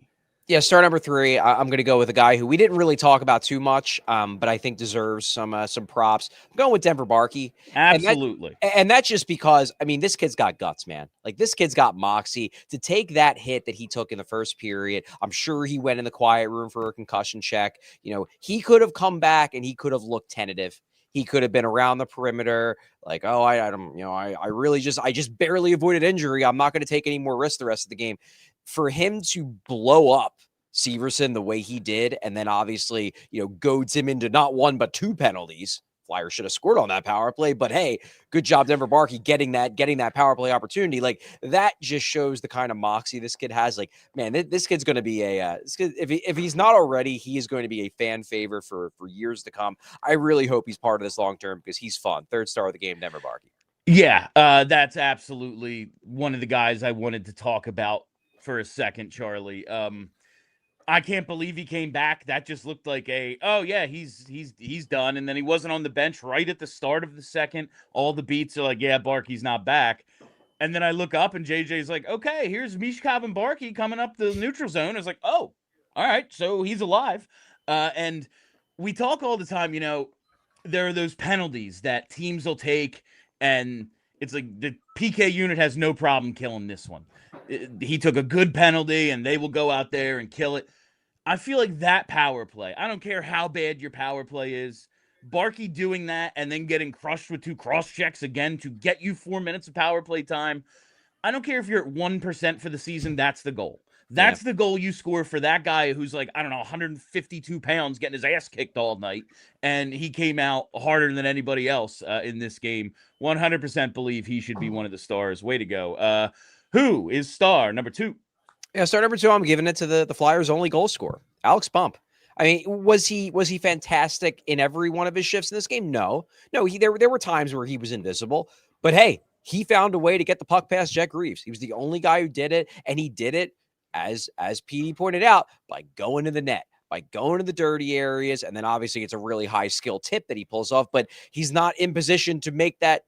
Yeah, star number 3. I'm going to go with a guy who we didn't really talk about too much, but I think deserves some props. I'm going with Denver Barkey. Absolutely. And that's just because, I mean, this kid's got guts, man. Like, this kid's got moxie. To take that hit that he took in the first period, I'm sure he went in the quiet room for a concussion check. You know, he could have come back and he could have looked tentative. He could have been around the perimeter, like, oh, I don't, you know, I just barely avoided injury. I'm not going to take any more risks the rest of the game. For him to blow up Severson the way he did, and then obviously, you know, goads him into not 1 but 2 penalties. Flyers should have scored on that power play, but hey, good job, Denver Barkey, getting that power play opportunity. Like, that just shows the kind of moxie this kid has. Like, man, this kid's going to be if he's not already, he is going to be a fan favorite for years to come. I really hope he's part of this long term because he's fun. 3rd star of the game, Denver Barkey. Yeah, that's absolutely one of the guys I wanted to talk about for a second, Charlie. I can't believe he came back. That just looked like he's done. And then he wasn't on the bench right at the start of the second. All the beats are like, yeah, Barkey's not back. And then I look up and JJ's like, okay, here's Michkov and Barkey coming up the neutral zone. I was like, oh, all right, so he's alive. And we talk all the time, you know, there are those penalties that teams will take, and it's like the PK unit has no problem killing this one. He took a good penalty, and they will go out there and kill it. I feel like that power play, I don't care how bad your power play is, Barkey doing that and then getting crushed with 2 cross checks again to get you 4 minutes of power play time. I don't care if you're at 1% for the season. That's the goal. That's the goal you score for that guy who's like, I don't know, 152 pounds getting his ass kicked all night. And he came out harder than anybody else in this game. 100% believe he should be one of the stars. Way to go. Who is star number 2? Yeah, star number 2, I'm giving it to the Flyers' only goal scorer, Alex Bump. I mean, was he fantastic in every one of his shifts in this game? No. There were times where he was invisible, but hey, he found a way to get the puck past Jack Reeves. He was the only guy who did it, and he did it as Petey pointed out, by going to the net, by going to the dirty areas, and then obviously it's a really high skill tip that he pulls off, but he's not in position to make that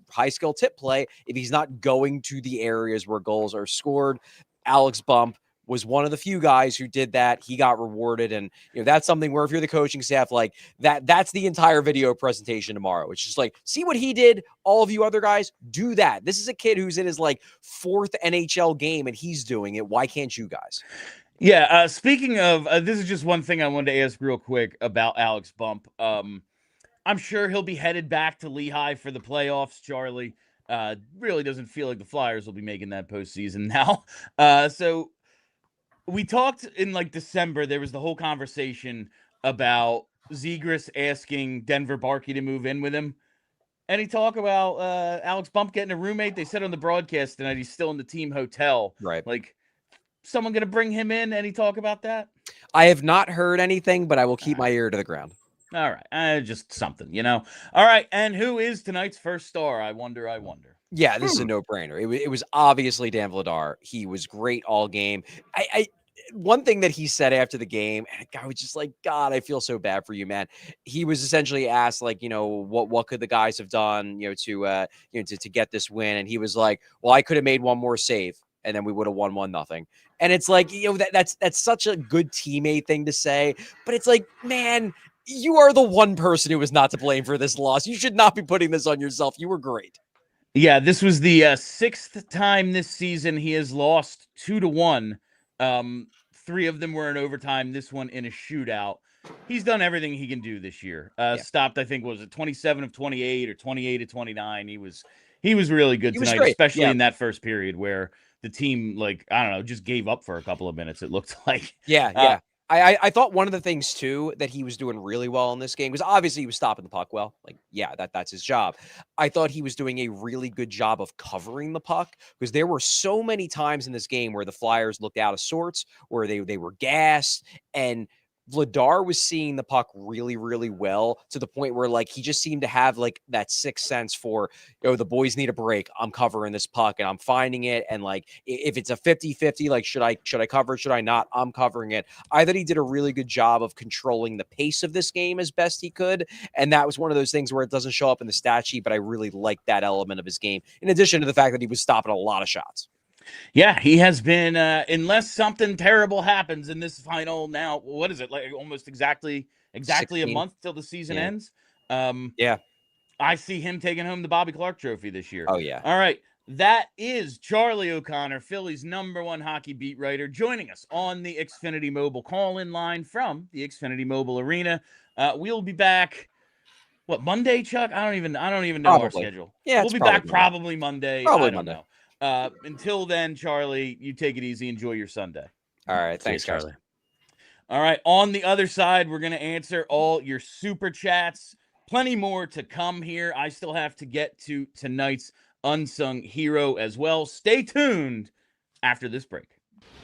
high skill tip play if he's not going to the areas where goals are scored. Alex Bump was one of the few guys who did that. He got rewarded. And, that's something where if you're the coaching staff, like that's the entire video presentation tomorrow. It's just like, see what he did. All of you other guys do that. This is a kid who's in his 4th NHL game and he's doing it. Why can't you guys? Yeah. Speaking of, this is just one thing I wanted to ask real quick about Alex Bump. I'm sure he'll be headed back to Lehigh for the playoffs, Charlie. Really doesn't feel like the Flyers will be making that postseason now. So we talked in December, there was the whole conversation about Zegras asking Denver Barkey to move in with him. Any talk about Alex Bump getting a roommate? They said on the broadcast tonight he's still in the team hotel. Right. Someone going to bring him in? Any talk about that? I have not heard anything, but I will keep my ear to the ground. All right. Just something, All right. And who is tonight's first star? I wonder. Yeah, this is a no-brainer. It was obviously Dan Vladar. He was great all game. One thing that he said after the game, and I was just like, God, I feel so bad for you, man. He was essentially asked, what could the guys have done, to get this win? And he was like, well, I could have made one more save, and then we would have won 1-0. And it's like, that's such a good teammate thing to say. But it's like, man, you are the one person who was not to blame for this loss. You should not be putting this on yourself. You were great. Yeah, this was the 6th time this season he has lost 2-1. 3 of them were in overtime. This one in a shootout. He's done everything he can do this year. Stopped, I think, was it 27 of 28 or 28 of 29. He was really good tonight, especially in that first period where the team, I don't know, just gave up for a couple of minutes. It looked like. Yeah. I thought one of the things too that he was doing really well in this game was obviously he was stopping the puck well. That's his job. I thought he was doing a really good job of covering the puck because there were so many times in this game where the Flyers looked out of sorts, where they were gassed, and Vladar was seeing the puck really, really well to the point where he just seemed to have that sixth sense for, the boys need a break. I'm covering this puck and I'm finding it. And if it's a 50-50, should I cover it? Should I not? I'm covering it. I thought he did a really good job of controlling the pace of this game as best he could. And that was one of those things where it doesn't show up in the stat sheet, but I really liked that element of his game. In addition to the fact that he was stopping a lot of shots. Yeah, he has been, unless something terrible happens in this final now, what is it, almost exactly 16. A month till the season ends? Yeah. I see him taking home the Bobby Clark Trophy this year. Oh, yeah. All right, that is Charlie O'Connor, Philly's #1 hockey beat writer, joining us on the Xfinity Mobile call-in line from the Xfinity Mobile Arena. We'll be back, Monday, Chuck? I don't even know our schedule. Yeah, we'll be back probably Monday. Probably I don't Monday. know. Until then, Charlie, you take it easy. Enjoy your Sunday. All right. Thanks, Charlie. All right. On the other side, we're going to answer all your super chats. Plenty more to come here. I still have to get to tonight's Unsung Hero as well. Stay tuned after this break.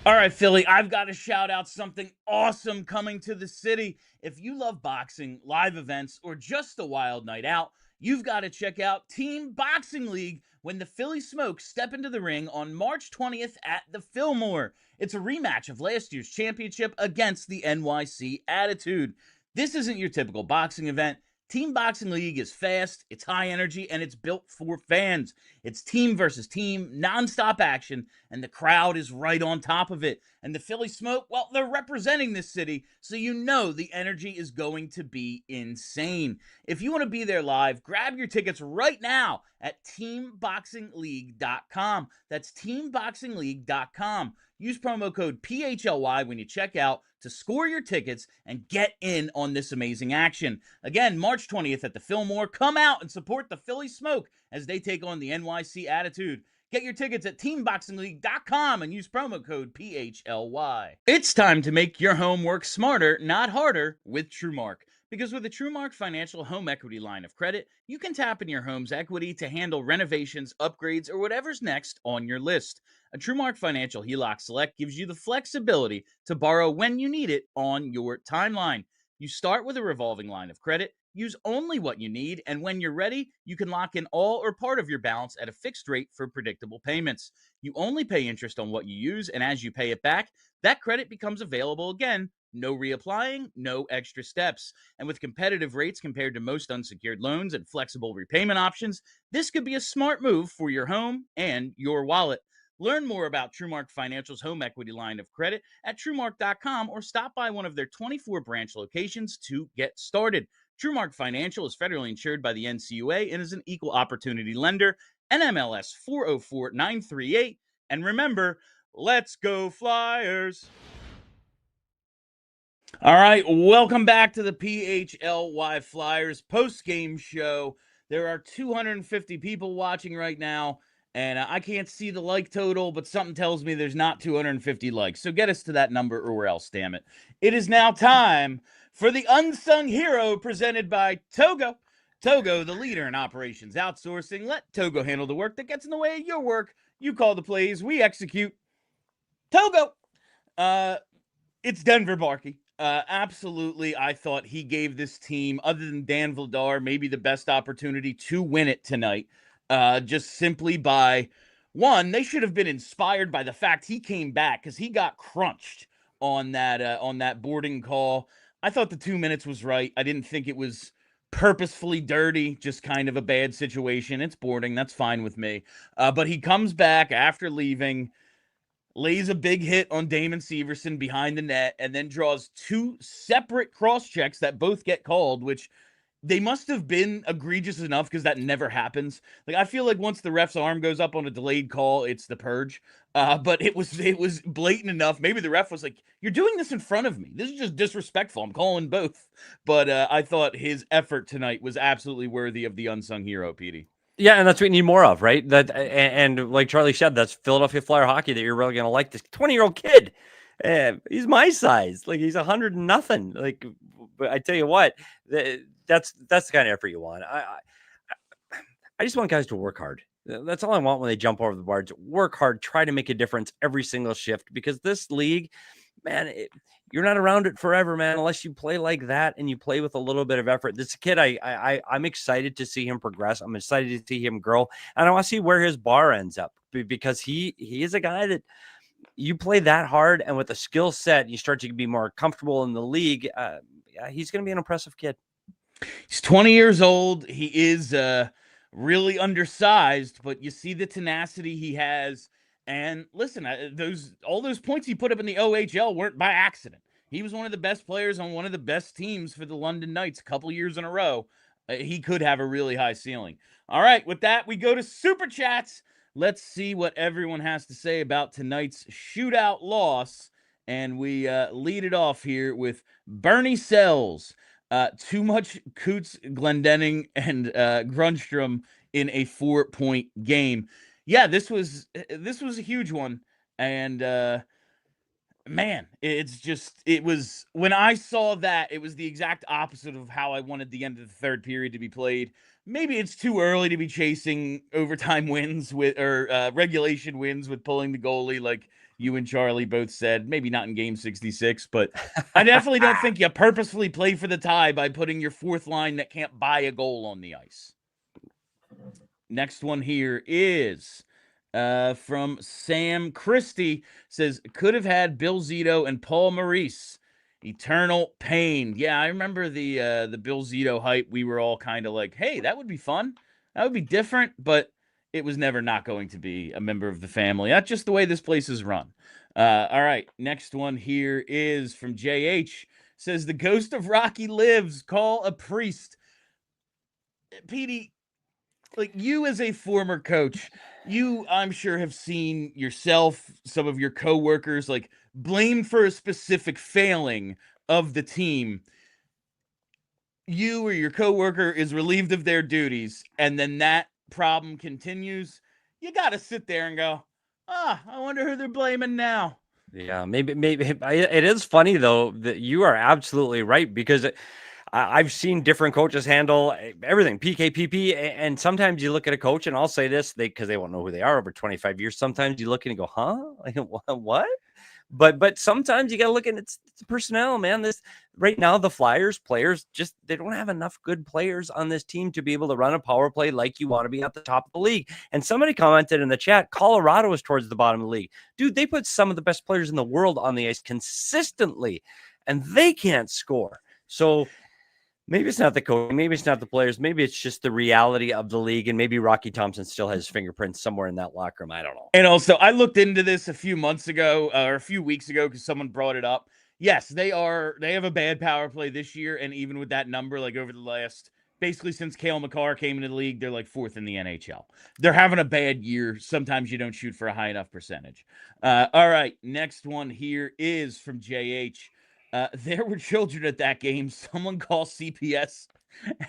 All right, Philly, I've got to shout out something awesome coming to the city. If you love boxing, live events, or just a wild night out, you've got to check out Team Boxing League when the Philly Smokes step into the ring on March 20th at the Fillmore. It's a rematch of last year's championship against the NYC Attitude. This isn't your typical boxing event. Team Boxing League is fast, it's high energy, and it's built for fans. It's team versus team, nonstop action, and the crowd is right on top of it. And the Philly Smoke, well, they're representing this city, so you know the energy is going to be insane. If you want to be there live, grab your tickets right now at teamboxingleague.com. That's teamboxingleague.com. Use promo code PHLY when you check out to score your tickets and get in on this amazing action. Again, March 20th at the Fillmore. Come out and support the Philly Smoke as they take on the NYC Attitude. Get your tickets at teamboxingleague.com and use promo code PHLY. It's time to make your home work smarter, not harder, with TrueMark. Because with a TrueMark Financial home equity line of credit, you can tap into your home's equity to handle renovations, upgrades, or whatever's next on your list. A TrueMark Financial HELOC Select gives you the flexibility to borrow when you need it on your timeline. You start with a revolving line of credit, use only what you need, and when you're ready, you can lock in all or part of your balance at a fixed rate for predictable payments. You only pay interest on what you use, and as you pay it back, that credit becomes available again. No reapplying, no extra steps. And with competitive rates compared to most unsecured loans and flexible repayment options, this could be a smart move for your home and your wallet. Learn more about TrueMark Financial's home equity line of credit at TrueMark.com or stop by one of their 24 branch locations to get started. TrueMark Financial is federally insured by the NCUA and is an equal opportunity lender, NMLS 404938. And remember, let's go Flyers! All right, welcome back to the PHLY Flyers post-game show. There are 250 people watching right now, and I can't see the like total, but something tells me there's not 250 likes. So get us to that number or else, damn it. It is now time for the Unsung Hero presented by Togo. Togo, the leader in operations outsourcing. Let Togo handle the work that gets in the way of your work. You call the plays, we execute. Togo! It's Denver Barkey. Absolutely, I thought he gave this team, other than Dan Vladar, maybe the best opportunity to win it tonight. Just simply by, one, they should have been inspired by the fact he came back because he got crunched on that boarding call. I thought the 2 minutes was right. I didn't think it was purposefully dirty, just kind of a bad situation. It's boarding. That's fine with me. But he comes back after leaving, lays a big hit on Damon Severson behind the net, and then draws two separate cross checks that both get called, which they must have been egregious enough because that never happens. Like, I feel like once the ref's arm goes up on a delayed call, it's the purge. But it was blatant enough. Maybe the ref was like, "You're doing this in front of me. This is just disrespectful. I'm calling both." But I thought his effort tonight was absolutely worthy of the unsung hero, Petey. Yeah, and that's what we need more of, right? And like Charlie said, that's Philadelphia Flyer hockey that you're really going to like. This 20-year-old kid, he's my size. Like, he's 100 and nothing. Like, but I tell you what, that's the kind of effort you want. I just want guys to work hard. That's all I want when they jump over the boards. Work hard, try to make a difference every single shift, because this league, man, you're not around it forever, man, unless you play like that and you play with a little bit of effort. This kid, I'm excited to see him progress. I'm excited to see him grow, and I want to see where his bar ends up, because he is a guy that you play that hard, and with a skill set, you start to be more comfortable in the league. He's going to be an impressive kid. He's 20 years old. He is really undersized, but you see the tenacity he has. And listen, all those points he put up in the OHL weren't by accident. He was one of the best players on one of the best teams for the London Knights a couple years in a row. He could have a really high ceiling. All right, with that, we go to Super Chats. Let's see what everyone has to say about tonight's shootout loss. And we lead it off here with Bernie Sells. Too much Coots, Glendening, and Grunstrom in a 4-point game. Yeah, this was a huge one, and man, it was, when I saw that, it was the exact opposite of how I wanted the end of the third period to be played. Maybe it's too early to be chasing overtime wins or regulation wins with pulling the goalie, like you and Charlie both said. Maybe not in game 66, but I definitely don't think you purposefully play for the tie by putting your fourth line that can't buy a goal on the ice. Next one here is from Sam Christie. Says, could have had Bill Zito and Paul Maurice. Eternal pain. Yeah, I remember the Bill Zito hype. We were all kind of like, hey, that would be fun. That would be different, but it was never not going to be a member of the family. That's just the way this place is run. All right, next one here is from JH. Says, the ghost of Rocky lives. Call a priest. Petey, like, you as a former coach, you, I'm sure, have seen yourself, some of your coworkers, like, blamed for a specific failing of the team. You or your coworker is relieved of their duties, and then that problem continues. You got to sit there and go, I wonder who they're blaming now. Yeah, maybe it is funny though that you are absolutely right, because I've seen different coaches handle everything, PK, PP, and sometimes you look at a coach, and I'll say this, because they won't know who they are over 25 years. Sometimes you look and you go, huh? Like, what? But sometimes you got to look at it's personnel, man. This right now, the Flyers players they don't have enough good players on this team to be able to run a power play like you want to be at the top of the league. And somebody commented in the chat, Colorado is towards the bottom of the league. Dude, they put some of the best players in the world on the ice consistently, and they can't score. So maybe it's not the coach, maybe it's not the players, maybe it's just the reality of the league, and maybe Rocky Thompson still has his fingerprints somewhere in that locker room. I don't know. And also, I looked into this a few months ago, or a few weeks ago, because someone brought it up. Yes, they have a bad power play this year, and even with that number, like over the last, basically since Cale Makar came into the league, they're like 4th in the NHL. They're having a bad year. Sometimes you don't shoot for a high enough percentage. All right, next one here is from JH. There were children at that game. Someone call CPS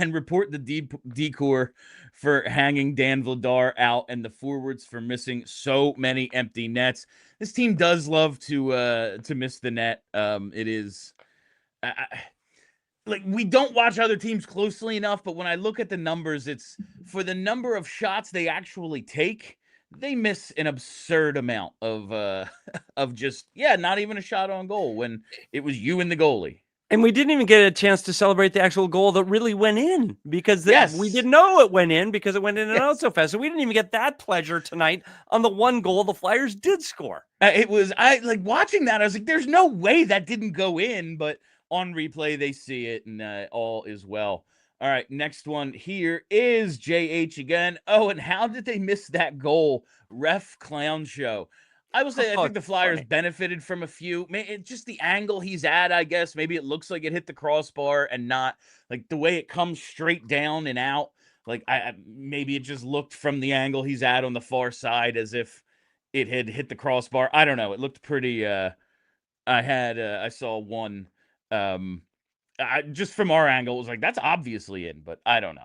and report the decor for hanging Dan Vladar out and the forwards for missing so many empty nets. This team does love to miss the net. It is like we don't watch other teams closely enough, but when I look at the numbers, it's for the number of shots they actually take. They miss an absurd amount of just not even a shot on goal when it was you and the goalie. And we didn't even get a chance to celebrate the actual goal that really went in, because we didn't know it went in because it went in and out so fast. So we didn't even get that pleasure tonight on the one goal the Flyers did score. I like watching that. I was like, there's no way that didn't go in, but on replay, they see it and all is well. All right, next one here is JH again. Oh, and how did they miss that goal? Ref clown show. I will say, I think the Flyers benefited from a few. It's just the angle he's at, I guess. Maybe it looks like it hit the crossbar and not like the way it comes straight down and out. Like maybe it just looked from the angle he's at on the far side as if it had hit the crossbar. I don't know. It looked pretty. I saw one. Just from our angle, it was like that's obviously in, but I don't know.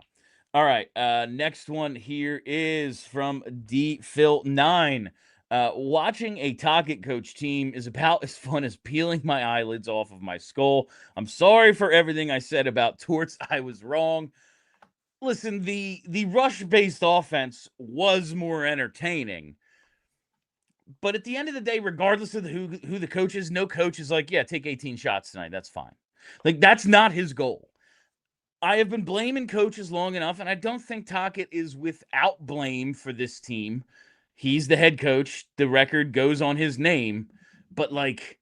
All right. Next one here is from D Phil 9. Watching a target coach team is about as fun as peeling my eyelids off of my skull. I'm sorry for everything I said about Torts. I was wrong. Listen, the rush-based offense was more entertaining. But at the end of the day, regardless of who the coach is, no coach is like, yeah, take 18 shots tonight. That's fine. Like, that's not his goal. I have been blaming coaches long enough, and I don't think Tocchet is without blame for this team. He's the head coach. The record goes on his name. But, like,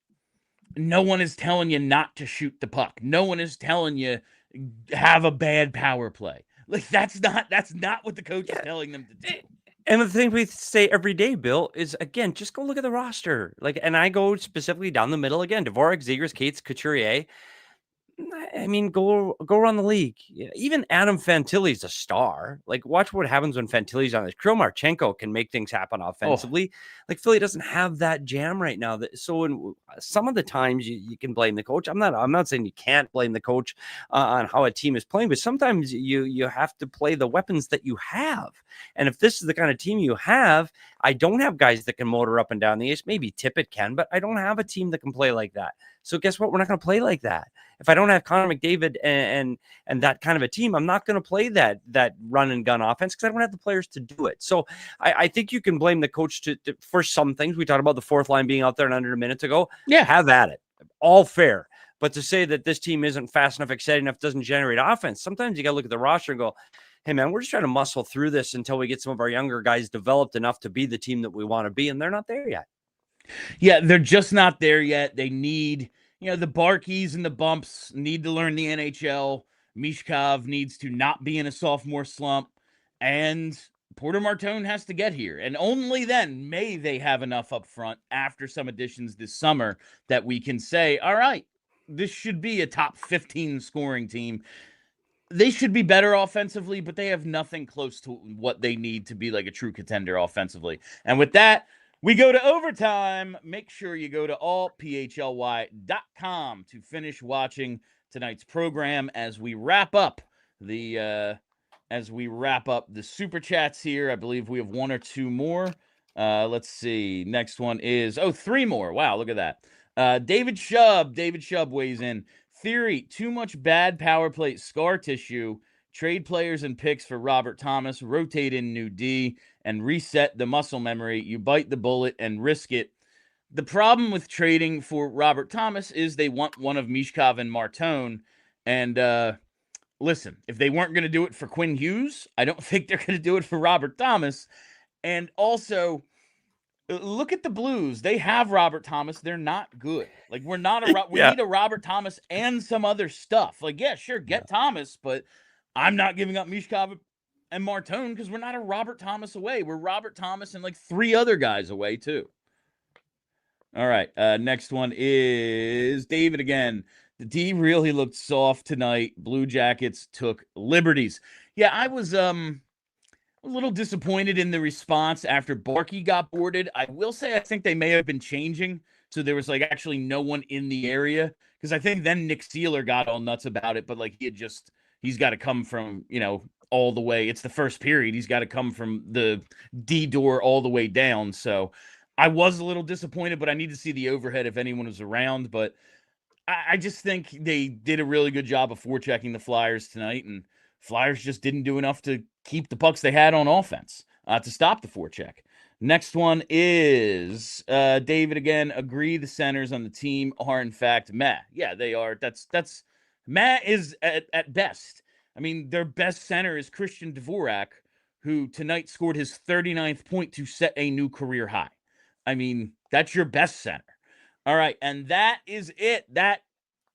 no one is telling you not to shoot the puck. No one is telling you have a bad power play. Like, that's not what the coach is telling them to do. And the thing we say every day, Bill, is, again, just go look at the roster. Like, and I go specifically down the middle again. Dvorak, Zegras, Cates, Couturier. I mean, go around the league. Even Adam Fantilli's a star. Like, watch what happens when Fantilli's on this. Kirill Marchenko can make things happen offensively. Like, Philly doesn't have that jam right now. So in some of the times you can blame the coach. I'm not saying you can't blame the coach on how a team is playing, but sometimes you have to play the weapons that you have. And if this is the kind of team you have, I don't have guys that can motor up and down the ice. Maybe Tippett can, but I don't have a team that can play like that. So guess what? We're not going to play like that. If I don't have Connor McDavid and that kind of a team, I'm not going to play that run and gun offense because I don't have the players to do it. So I think you can blame the coach for some things. We talked about the fourth line being out there in under a minute ago. Yeah, have at it. All fair. But to say that this team isn't fast enough, exciting enough, doesn't generate offense, sometimes you got to look at the roster and go, hey, man, we're just trying to muscle through this until we get some of our younger guys developed enough to be the team that we want to be, and they're not there yet. Yeah, they're just not there yet. They need, the Barkeys and the Bumps need to learn the NHL. Michkov needs to not be in a sophomore slump. And Porter Martone has to get here. And only then may they have enough up front after some additions this summer that we can say, all right, this should be a top 15 scoring team. They should be better offensively, but they have nothing close to what they need to be like a true contender offensively. And with that, we go to overtime. Make sure you go to allphly.com to finish watching tonight's program as we wrap up the super chats here. I believe we have one or two more. Let's see. Next one is 3 more. Wow, look at that. David Shub weighs in. Theory, too much bad power play scar tissue. Trade players and picks for Robert Thomas, rotate in new D, and reset the muscle memory. You bite the bullet and risk it. The problem with trading for Robert Thomas is they want one of Michkov and Martone. And listen, if they weren't going to do it for Quinn Hughes, I don't think they're going to do it for Robert Thomas. And also, look at the Blues. They have Robert Thomas. They're not good. Like, we need a Robert Thomas and some other stuff. Like, yeah, sure, get Thomas, but I'm not giving up Michkov and Martone because we're not a Robert Thomas away. We're Robert Thomas and like 3 other guys away, too. All right, next one is David again. The D really looked soft tonight. Blue Jackets took liberties. Yeah, I was a little disappointed in the response after Barkey got boarded. I will say I think they may have been changing, so there was like actually no one in the area, because I think then Nick Seeler got all nuts about it, but like he's got to come from, all the way. It's the first period. He's got to come from the D door all the way down. So I was a little disappointed, but I need to see the overhead if anyone was around. But I just think they did a really good job of forechecking the Flyers tonight, and Flyers just didn't do enough to keep the pucks they had on offense to stop the forecheck. Next one is David again. Agree the centers on the team are in fact meh. Yeah, they are. That's meh is at best. I mean, their best center is Christian Dvorak, who tonight scored his 39th point to set a new career high. I mean, that's your best center. All right, and that is it. That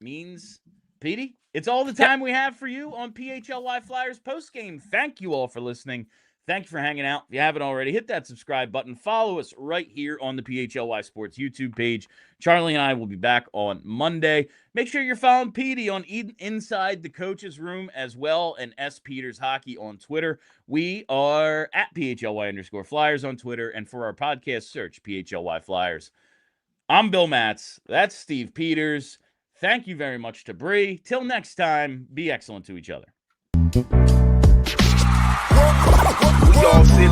means, Petey, it's all the time we have for you on PHLY Flyers postgame. Thank you all for listening. Thank you for hanging out. If you haven't already, hit that subscribe button. Follow us right here on the PHLY Sports YouTube page. Charlie and I will be back on Monday. Make sure you're following Petey on Inside the Coach's Room as well, and S. Peters Hockey on Twitter. We are at PHLY_Flyers on Twitter, and for our podcast, search PHLY Flyers. I'm Bill Matz. That's Steve Peters. Thank you very much to Bree. Till next time, be excellent to each other.